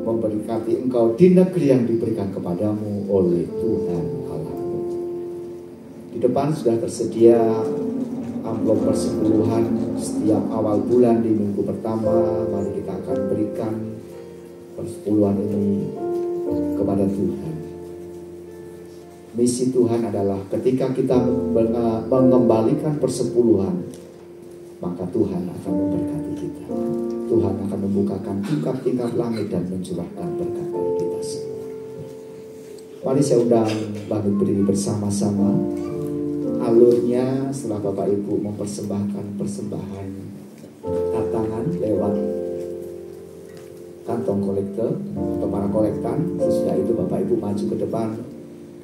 memberkati engkau di negeri yang diberikan kepadamu oleh Tuhan Allahmu. Di depan sudah tersedia amplop persepuluhan setiap awal bulan di minggu pertama. Mari kita akan berikan persepuluhan ini kepada Tuhan. Misi Tuhan adalah ketika kita mengembalikan persepuluhan, maka Tuhan akan memberkati kita. Tuhan akan membukakan tingkap-tingkap langit dan mencurahkan berkat bagi kita semua. Mari saya undang bangkit berdiri bersama-sama. Alurnya setelah Bapak Ibu mempersembahkan persembahan tangan lewat kantong kolektor atau para kolektan, sesudah itu Bapak Ibu maju ke depan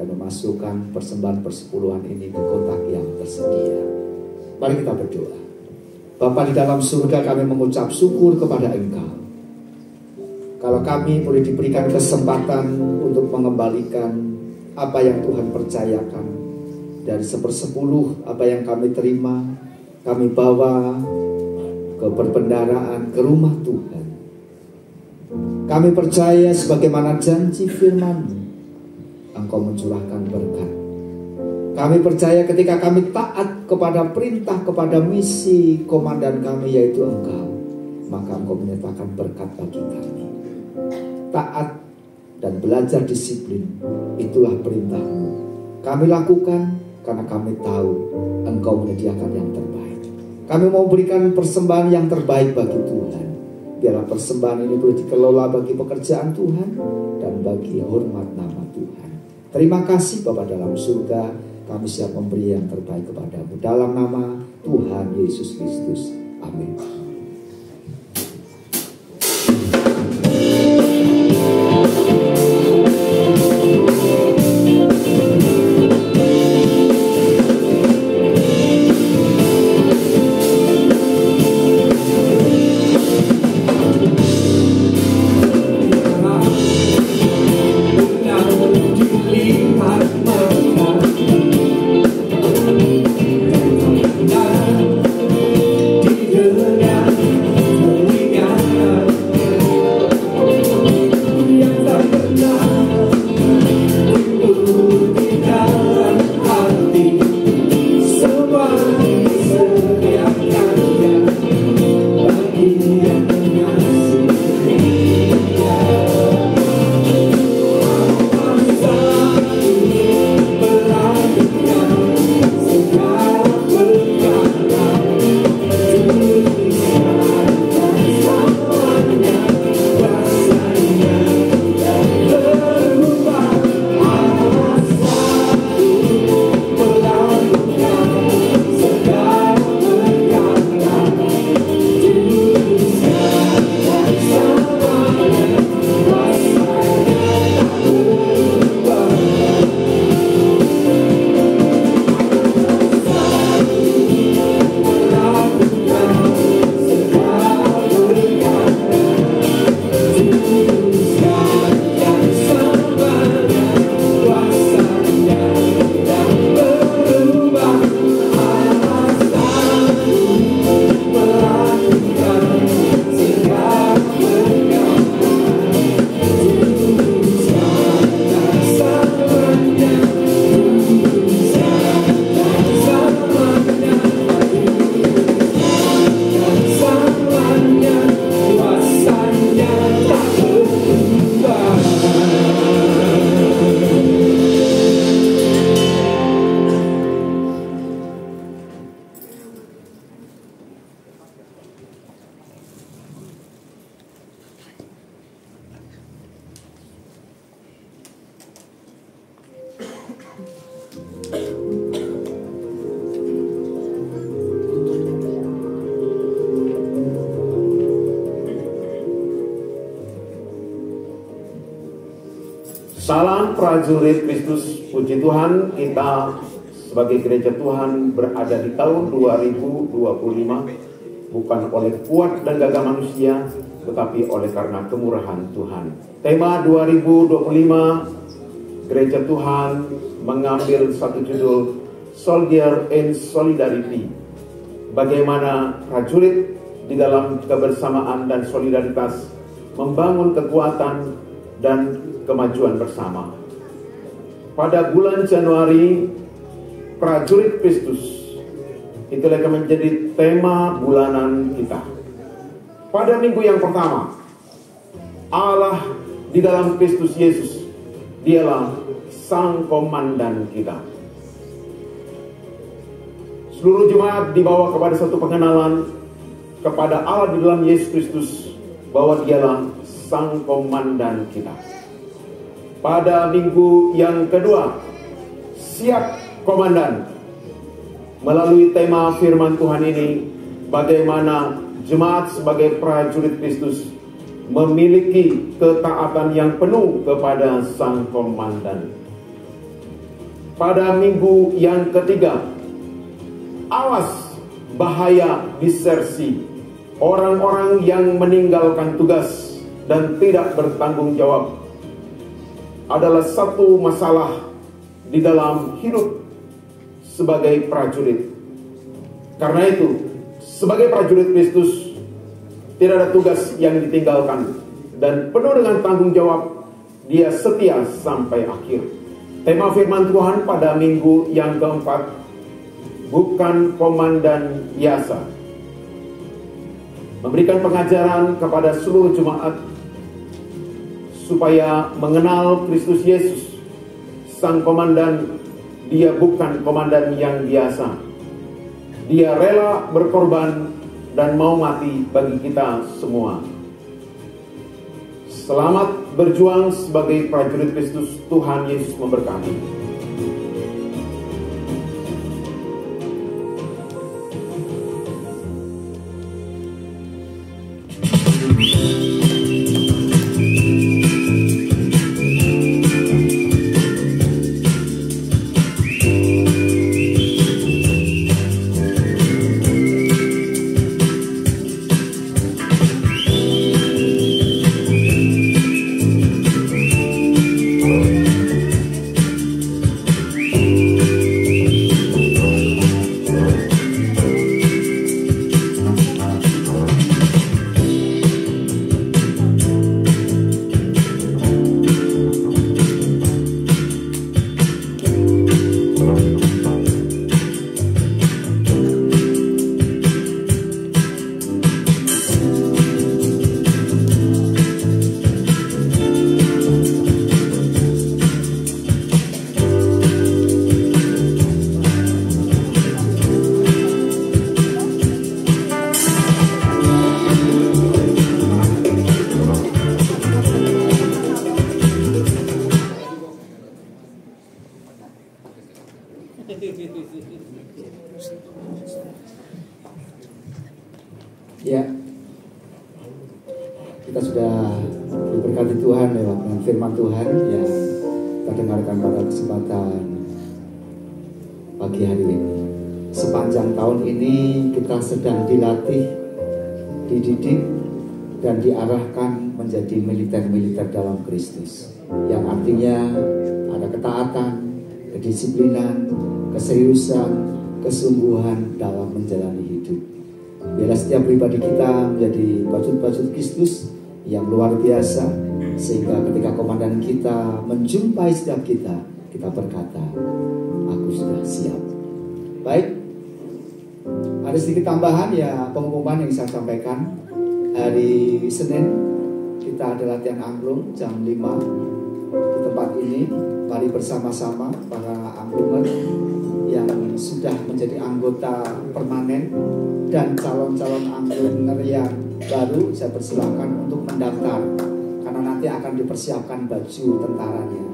dan memasukkan persembahan persepuluhan ini ke kotak yang tersedia. Mari kita berdoa. Bapa di dalam surga, kami mengucap syukur kepada Engkau. Kalau kami boleh diberikan kesempatan untuk mengembalikan apa yang Tuhan percayakan, dari 1/10 apa yang kami terima, kami bawa ke perbendaharaan, ke rumah Tuhan. Kami percaya sebagaimana janji firman-Mu, Engkau mencurahkan berkat. Kami percaya ketika kami taat kepada perintah, kepada misi komandan kami yaitu Engkau, maka Engkau menyertakan berkat bagi kami. Taat dan belajar disiplin, itulah perintah-Mu. Kami lakukan karena kami tahu Engkau menyediakan yang terbaik. Kami mau berikan persembahan yang terbaik bagi Tuhan. Biarlah persembahan ini boleh dikelola bagi pekerjaan Tuhan dan bagi hormat nama Tuhan. Terima kasih Bapa dalam surga, kami siap memberi yang terbaik kepada-Mu. Dalam nama Tuhan Yesus Kristus. Amin. Salam prajurit Kristus, puji Tuhan, kita sebagai gereja Tuhan berada di tahun 2025 bukan oleh kuat dan gagah manusia, tetapi oleh karena kemurahan Tuhan. Tema 2025 gereja Tuhan mengambil satu judul Soldier in Solidarity. Bagaimana prajurit di dalam kebersamaan dan solidaritas membangun kekuatan dan kemajuan bersama. Pada bulan Januari, prajurit Kristus itulah yang menjadi tema bulanan kita. Pada minggu yang pertama, Allah di dalam Kristus Yesus, dialah sang komandan kita. Seluruh jemaat dibawa kepada satu pengenalan kepada Allah di dalam Yesus Kristus, bahwa dialah sang komandan kita. Pada minggu yang kedua, siap komandan. Melalui tema firman Tuhan ini, bagaimana jemaat sebagai prajurit Kristus memiliki ketaatan yang penuh kepada sang komandan. Pada minggu yang ketiga, awas bahaya disersi. Orang-orang yang meninggalkan tugas dan tidak bertanggung jawab adalah satu masalah di dalam hidup sebagai prajurit. Karena itu, sebagai prajurit Kristus, tidak ada tugas yang ditinggalkan, dan penuh dengan tanggung jawab, dia setia sampai akhir. Tema firman Tuhan pada minggu yang keempat, bukan komandan biasa. Memberikan pengajaran kepada seluruh jemaat supaya mengenal Kristus Yesus, Sang Komandan. Dia bukan komandan yang biasa. Dia rela berkorban dan mau mati bagi kita semua. Selamat berjuang sebagai prajurit Kristus. Tuhan Yesus memberkati. Ya, kita sudah diberkati Tuhan lewat firman Tuhan yang kita dengarkan pada kesempatan pagi hari ini. Sepanjang tahun ini kita sedang dilatih, dididik, dan diarahkan menjadi militer-militer dalam Kristus. Yang artinya ada ketaatan, kedisiplinan, keseriusan, kesungguhan dalam menjalani hidup. Biarlah setiap pribadi kita menjadi prajurit Kristus yang luar biasa, sehingga ketika komandan kita menjumpai setiap kita berkata, aku sudah siap. Baik, ada sedikit tambahan ya, pengumuman yang saya sampaikan. Hari Senin kita ada latihan angklung jam 5 di tempat ini. Mari bersama-sama para angklungan yang sudah menjadi anggota permanen dan calon-calon angklungan yang baru, saya persilakan untuk mendaftar karena nanti akan dipersiapkan baju tentaranya.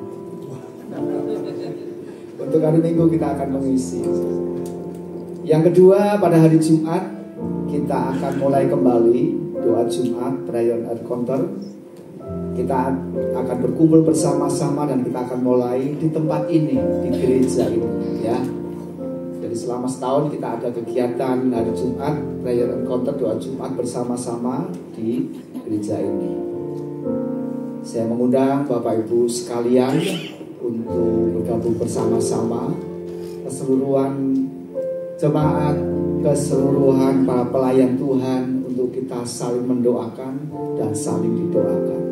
Untuk hari Minggu kita akan mengisi. Yang kedua, pada hari Jumat kita akan mulai kembali doa Jumat prayer encounter. Kita akan berkumpul bersama-sama dan kita akan mulai di tempat ini, di gereja ini, ya. Jadi selama setahun kita ada kegiatan hari Jumat prayer encounter, doa Jumat bersama-sama di gereja ini. Saya mengundang Bapak Ibu sekalian untuk bergabung bersama-sama, keseluruhan jemaat, keseluruhan para pelayan Tuhan, untuk kita saling mendoakan dan saling didoakan.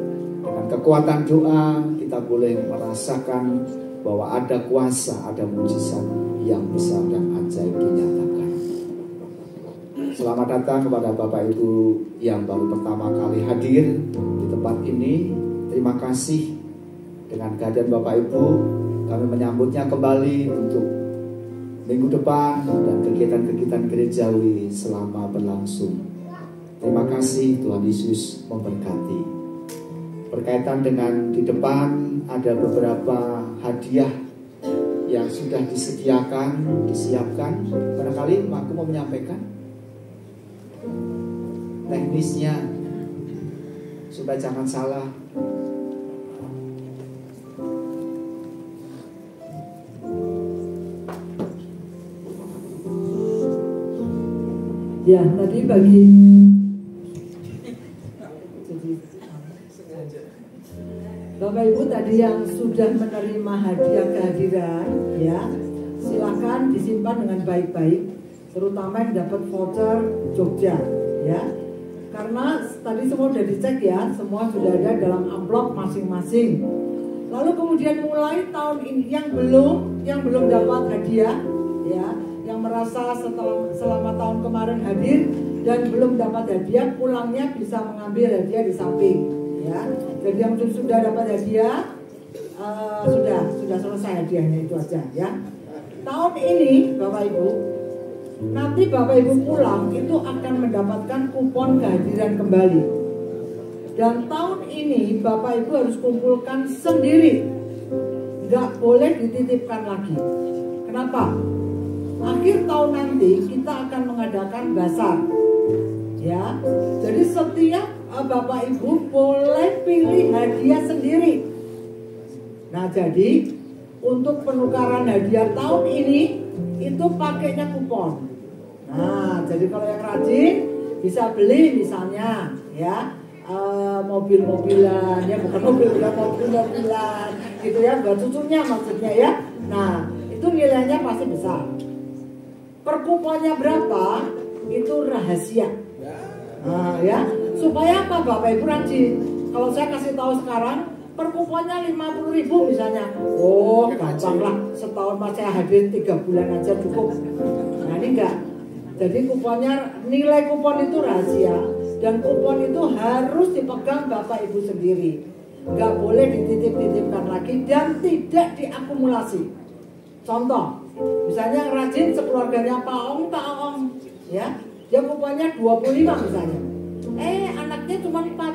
Dengan kekuatan doa kita boleh merasakan bahwa ada kuasa, ada mujizat yang besar dan ajaib dinyatakan. Selamat datang kepada Bapak Ibu yang baru pertama kali hadir di tempat ini. Terima kasih. Dengan kehadiran Bapak Ibu, kami menyambutnya kembali untuk minggu depan dan kegiatan-kegiatan gerejawi selama berlangsung. Terima kasih, Tuhan Yesus memberkati. Berkaitan dengan di depan ada beberapa hadiah yang sudah disediakan, disiapkan. Barangkali aku mau menyampaikan teknisnya supaya jangan salah. Ya, tadi bagi Bapak Ibu tadi yang sudah menerima hadiah kehadiran, ya, silakan disimpan dengan baik-baik, terutama yang dapat voucher Jogja, ya. Karena tadi semua sudah dicek ya, semua sudah ada dalam amplop masing-masing. Lalu kemudian mulai tahun ini yang belum dapat hadiah, ya, yang merasa selama tahun kemarin hadir dan belum dapat hadiah, pulangnya bisa mengambil hadiah di samping, ya. Jadi yang sudah dapat hadiah sudah selesai hadiahnya, itu aja, ya. Tahun ini Bapak Ibu, nanti Bapak Ibu pulang itu akan mendapatkan kupon kehadiran kembali. Dan tahun ini Bapak Ibu harus kumpulkan sendiri, nggak boleh dititipkan lagi. Kenapa? Akhir tahun nanti kita akan mengadakan basar, ya. Jadi setiap Bapak Ibu boleh pilih hadiah sendiri. Nah, jadi untuk penukaran hadiah tahun ini itu pakainya kupon. Nah, jadi kalau yang rajin bisa beli misalnya, ya, mobil-mobilan, ya bukan mobil-mobilan gitu ya, buat cucunya maksudnya, ya. Nah, itu nilainya pasti besar. Per kuponnya berapa itu rahasia. Nah, ya, supaya apa Bapak Ibu rajin. Kalau saya kasih tahu sekarang, per kuponnya 50.000 misalnya. Oh, gampang lah, setahun mas saya hadir 3 bulan aja cukup. Nah, ini enggak. Jadi kuponnya, nilai kupon itu rahasia. Dan kupon itu harus dipegang Bapak Ibu sendiri. Nggak boleh dititip-titipkan lagi dan tidak diakumulasi. Contoh, misalnya rajin sekeluarganya Pak Ong, ya, dia kuponnya 25 misalnya. Anaknya cuma 4.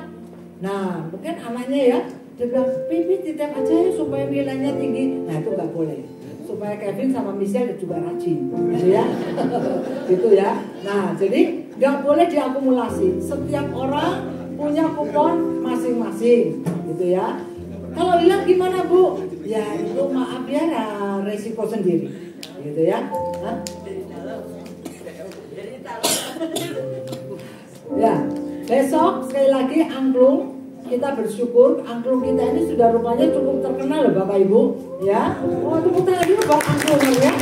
Nah, mungkin anaknya ya, dia bilang, Pipi titip aja ya supaya nilainya tinggi. Nah, itu nggak boleh. Supaya Kevin sama Michelle juga rajin, gitu ya. Gitu ya. Nah, jadi nggak boleh diakumulasi. Setiap orang punya kupon masing-masing, gitu ya. Kalau hilang gimana Bu? Ya itu maaf ya, resiko sendiri, gitu ya. Hah? Ya, besok sekali lagi angklung. Kita bersyukur angklung kita ini sudah rupanya cukup terkenal loh Bapak Ibu, ya. Oh, tepuk tangan dulu buat angklung ya.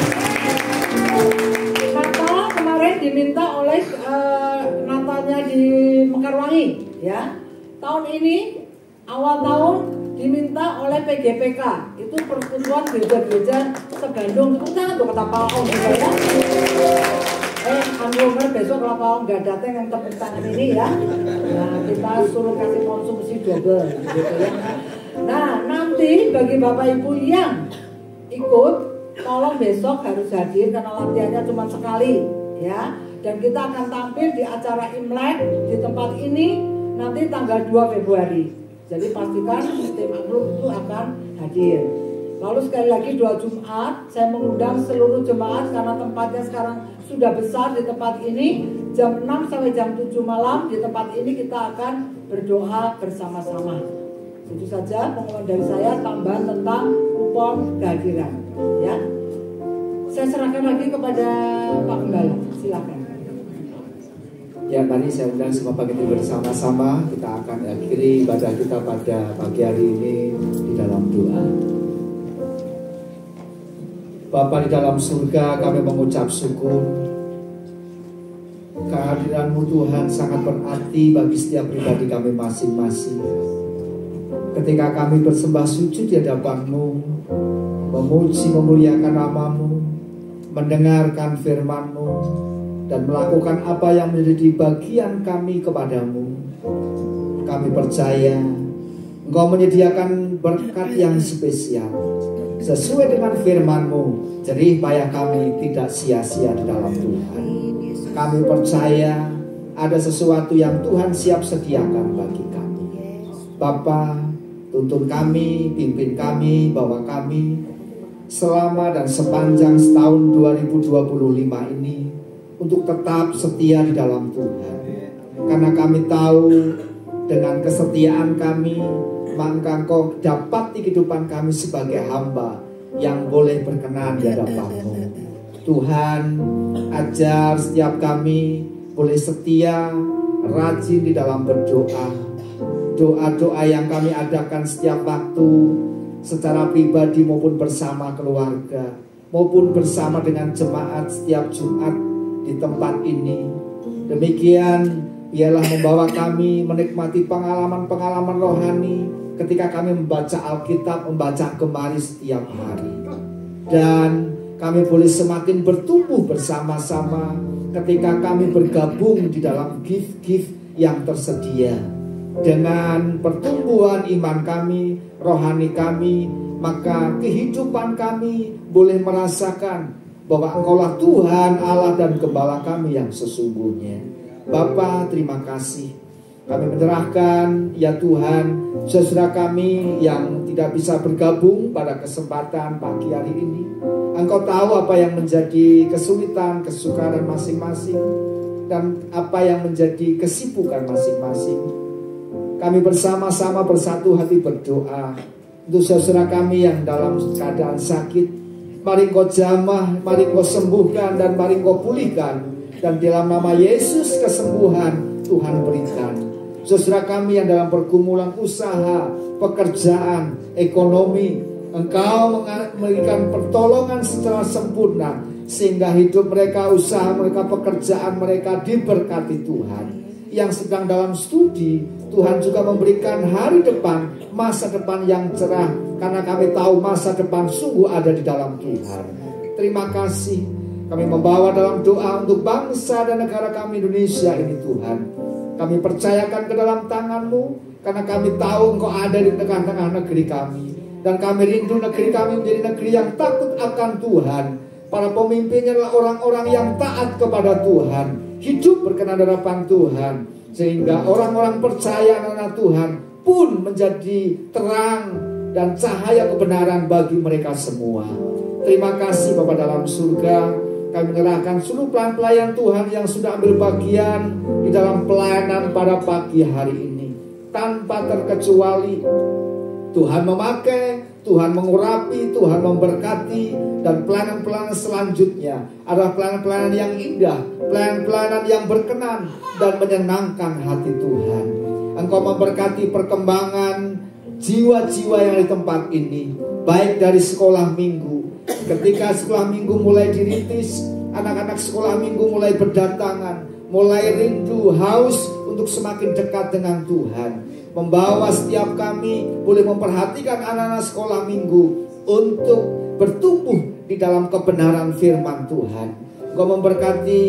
Natal kemarin diminta oleh Natalnya di Mekarwangi, ya. Tahun ini awal tahun diminta oleh PGPK, itu Persekutuan Gereja-Gereja se-Bandung. Tepuk tangan tuh kata Pak Om juga ya. Angklungnya besok kalau Pak Om nggak datang yang tepuk tangan ini ya. Nah, kita suruh kasih konsumsi double gitu ya. Nah, nanti bagi Bapak Ibu yang ikut, tolong besok harus hadir karena latihannya cuma sekali ya. Dan kita akan tampil di acara Imlek di tempat ini nanti tanggal 2 Februari. Jadi pastikan tim angklung itu akan hadir. Lalu sekali lagi 2 Jumat saya mengundang seluruh jemaat karena tempatnya sekarang sudah besar di tempat ini. Jam 6 sampai jam 7 malam di tempat ini kita akan berdoa bersama-sama. Itu saja pengumuman dari saya, tambahan tentang kupon kehadiran. Ya, saya serahkan lagi kepada Pak Gembala. Silakan. Ya, mari saya undang semua pagi ini bersama-sama. Kita akan akhiri ibadah kita pada pagi hari ini di dalam doa. Bapa di dalam surga, kami mengucap syukur. Kehadiran-Mu Tuhan sangat berarti bagi setiap pribadi kami masing-masing. Ketika kami bersembah sujud di hadapan-Mu, memuji memuliakan nama-Mu, mendengarkan firman-Mu, dan melakukan apa yang menjadi bagian kami kepadamu, kami percaya Engkau menyediakan berkat yang spesial sesuai dengan firman-Mu. Jerih payah kami tidak sia-sia di dalam Tuhan. Kami percaya ada sesuatu yang Tuhan siap sediakan bagi kami. Bapa, tuntun kami, pimpin kami, bawa kami selama dan sepanjang setahun 2025 ini untuk tetap setia di dalam Tuhan. Karena kami tahu dengan kesetiaan kami, maka Engkau dapat di kehidupan kami sebagai hamba yang boleh berkenan di hadapan-Mu. Tuhan, ajar setiap kami boleh setia, rajin di dalam berdoa, doa-doa yang kami adakan setiap waktu, secara pribadi maupun bersama keluarga, maupun bersama dengan jemaat setiap Jumat di tempat ini. Demikian biarlah membawa kami menikmati pengalaman-pengalaman rohani ketika kami membaca Alkitab, membaca kembali setiap hari. Dan kami boleh semakin bertumbuh bersama-sama ketika kami bergabung di dalam gift-gift yang tersedia. Dengan pertumbuhan iman kami, rohani kami, maka kehidupan kami boleh merasakan bahwa Engkaulah Tuhan Allah dan Gembala kami yang sesungguhnya. Bapa, terima kasih. Kami menyerahkan, ya Tuhan, saudara kami yang tidak bisa bergabung pada kesempatan pagi hari ini. Engkau tahu apa yang menjadi kesulitan, kesukaran masing-masing, dan apa yang menjadi kesibukan masing-masing. Kami bersama-sama bersatu hati berdoa untuk saudara kami yang dalam keadaan sakit. Mari Engkau jamah, mari Engkau sembuhkan, dan mari Engkau pulihkan. Dan dalam nama Yesus kesembuhan Tuhan berikan. Saudara kami yang dalam pergumulan usaha, pekerjaan, ekonomi, Engkau memberikan pertolongan secara sempurna, sehingga hidup mereka, usaha mereka, pekerjaan mereka diberkati Tuhan. Yang sedang dalam studi, Tuhan juga memberikan hari depan, masa depan yang cerah, karena kami tahu masa depan sungguh ada di dalam Tuhan. Terima kasih. Kami membawa dalam doa untuk bangsa dan negara kami Indonesia ini Tuhan. Kami percayakan ke dalam tangan-Mu, karena kami tahu Engkau ada di tengah-tengah negeri kami. Dan kami rindu negeri kami menjadi negeri yang takut akan Tuhan. Para pemimpinnya adalah orang-orang yang taat kepada Tuhan, hidup berkenan di hadapan Tuhan, sehingga orang-orang percaya anak Tuhan pun menjadi terang dan cahaya kebenaran bagi mereka semua. Terima kasih Bapa dalam surga. Kami menyerahkan seluruh pelayan Tuhan yang sudah ambil bagian di dalam pelayanan pada pagi hari ini. Tanpa terkecuali, Tuhan memakai, Tuhan mengurapi, Tuhan memberkati. Dan pelayanan-pelayanan selanjutnya adalah pelayanan-pelayanan yang indah, pelayanan-pelayanan yang berkenan dan menyenangkan hati Tuhan. Engkau memberkati perkembangan jiwa-jiwa yang di tempat ini, baik dari sekolah minggu. Ketika sekolah minggu mulai dirintis, anak-anak sekolah minggu mulai berdatangan, mulai rindu, haus untuk semakin dekat dengan Tuhan. Membawa setiap kami boleh memperhatikan anak-anak sekolah minggu untuk bertumbuh di dalam kebenaran firman Tuhan. Engkau memberkati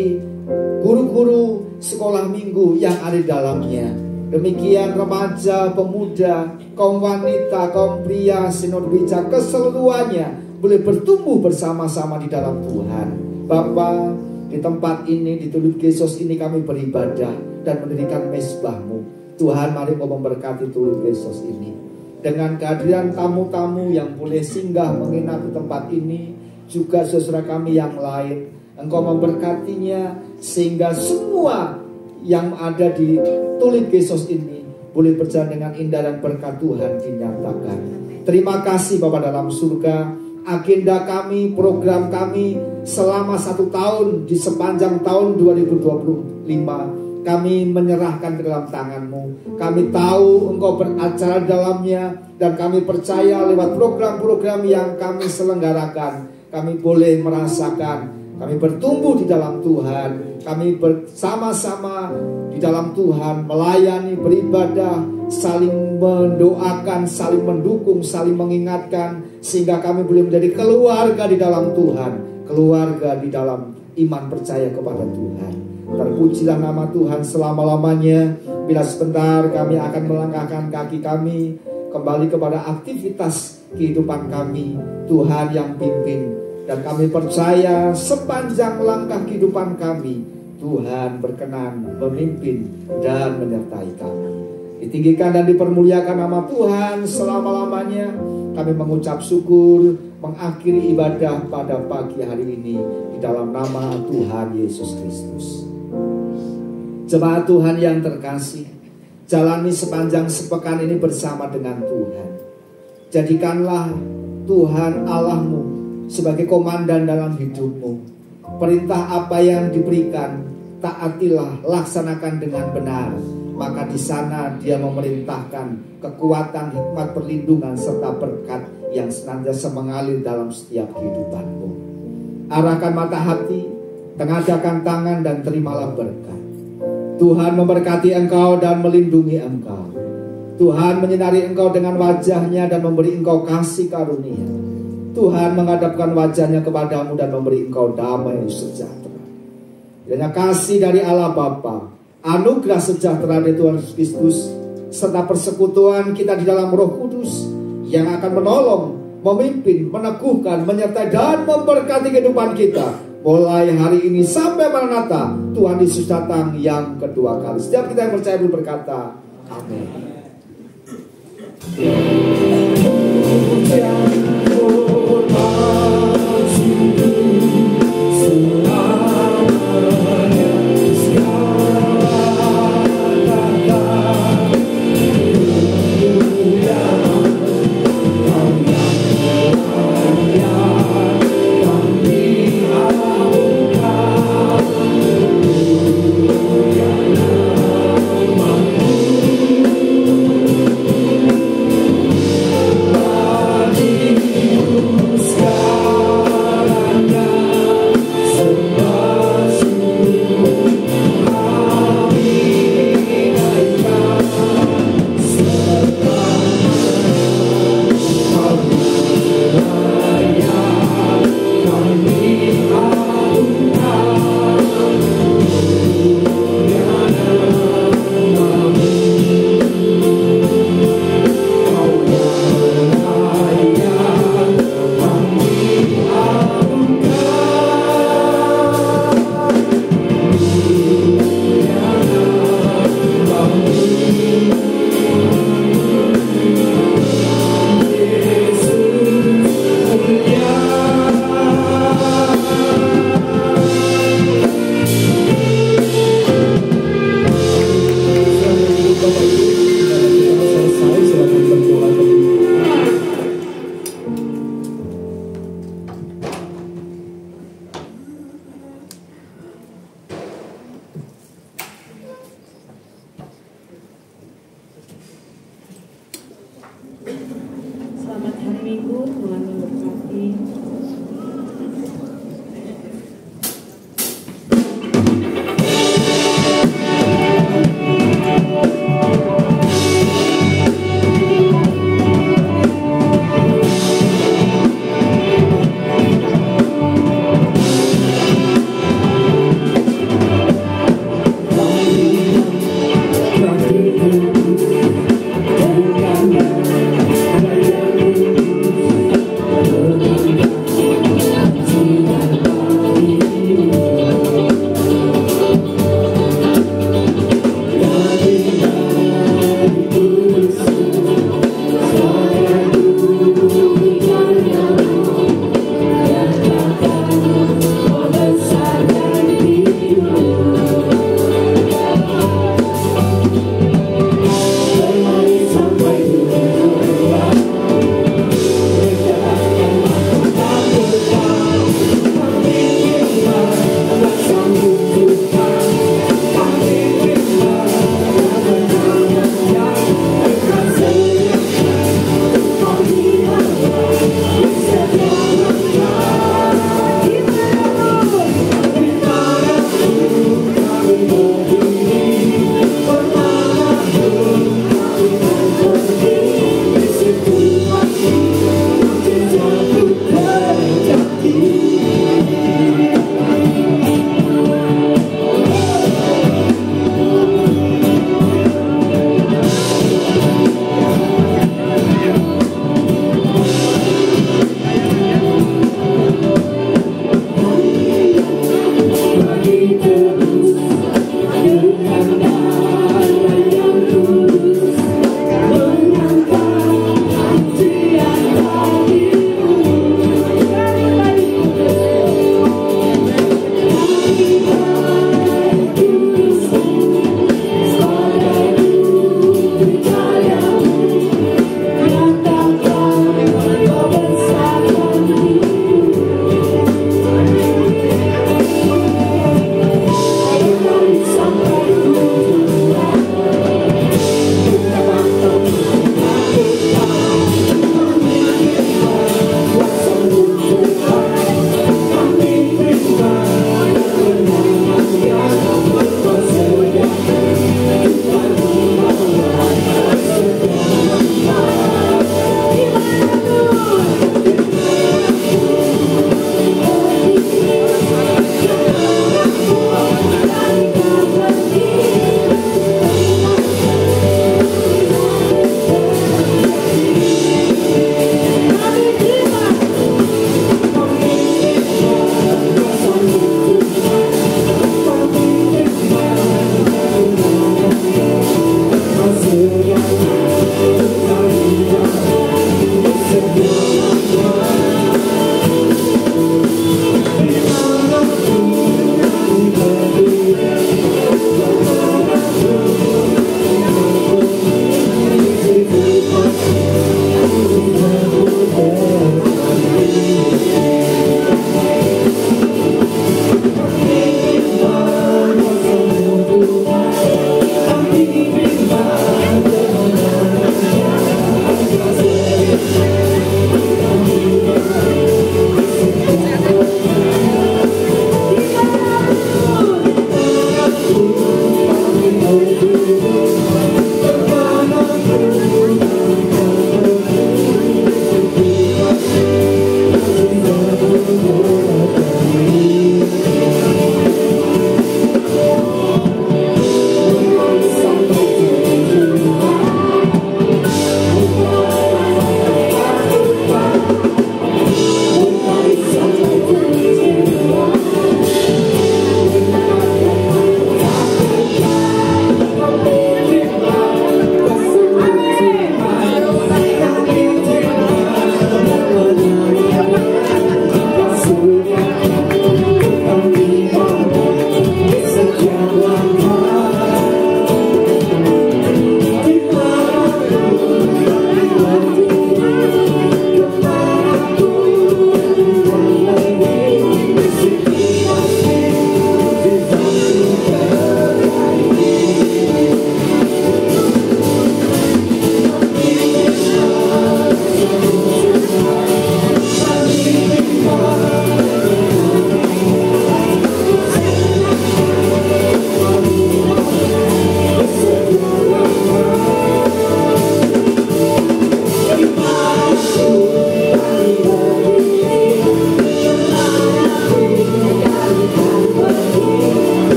guru-guru sekolah minggu yang ada di dalamnya. Demikian remaja, pemuda, kaum wanita, kaum pria, sinodbija, keseluruhannya boleh bertumbuh bersama-sama di dalam Tuhan. Bapa, di tempat ini, di Tulip Yesus ini kami beribadah dan mendirikan mezbah-Mu. Tuhan, mari Kau memberkati Tulip Yesus ini. Dengan kehadiran tamu-tamu yang boleh singgah menginap di tempat ini, juga saudara kami yang lain, Engkau memberkatinya, sehingga semua yang ada di Tulip Yesus ini boleh berjalan dengan indah dan berkat Tuhan dinyatakan. Terima kasih Bapa dalam surga. Agenda kami, program kami selama 1 tahun di sepanjang tahun 2025 kami menyerahkan ke dalam tangan-Mu. Kami tahu Engkau beracara di dalamnya, dan kami percaya lewat program-program yang kami selenggarakan, kami boleh merasakan kami bertumbuh di dalam Tuhan. Kami bersama-sama di dalam Tuhan melayani, beribadah, saling mendoakan, saling mendukung, saling mengingatkan, sehingga kami boleh menjadi keluarga di dalam Tuhan, keluarga di dalam iman percaya kepada Tuhan. Terpujilah nama Tuhan selama-lamanya. Bila sebentar kami akan melangkahkan kaki kami kembali kepada aktivitas kehidupan kami, Tuhan yang pimpin. Dan kami percaya sepanjang langkah kehidupan kami, Tuhan berkenan memimpin dan menyertai kami. Ditinggikan dan dipermuliakan nama Tuhan selama-lamanya. Kami mengucap syukur, mengakhiri ibadah pada pagi hari ini di dalam nama Tuhan Yesus Kristus. Jemaat Tuhan yang terkasih, jalani sepanjang sepekan ini bersama dengan Tuhan. Jadikanlah Tuhan Allah-Mu sebagai komandan dalam hidupmu. Perintah apa yang diberikan, taatilah, laksanakan dengan benar. maka di sana Dia memerintahkan kekuatan, hikmat, perlindungan serta berkat yang senantiasa mengalir dalam setiap kehidupanmu. Arahkan mata hati, tengadahkan tangan dan terimalah berkat. Tuhan memberkati engkau dan melindungi engkau. Tuhan menyinari engkau dengan wajah-Nya dan memberi engkau kasih karunia. Tuhan menghadapkan wajah-Nya kepadamu dan memberi engkau damai sejahtera. Kiranya kasih dari Allah Bapa, anugerah sejahtera dari Tuhan Yesus Kristus, serta persekutuan kita di dalam Roh Kudus yang akan menolong, memimpin, meneguhkan, menyertai dan memberkati kehidupan kita mulai hari ini sampai Maranatha Tuhan Yesus datang yang kedua kali. Setiap kita yang percaya berkata, amin. Selamat hari Minggu, Tuhan memberkati.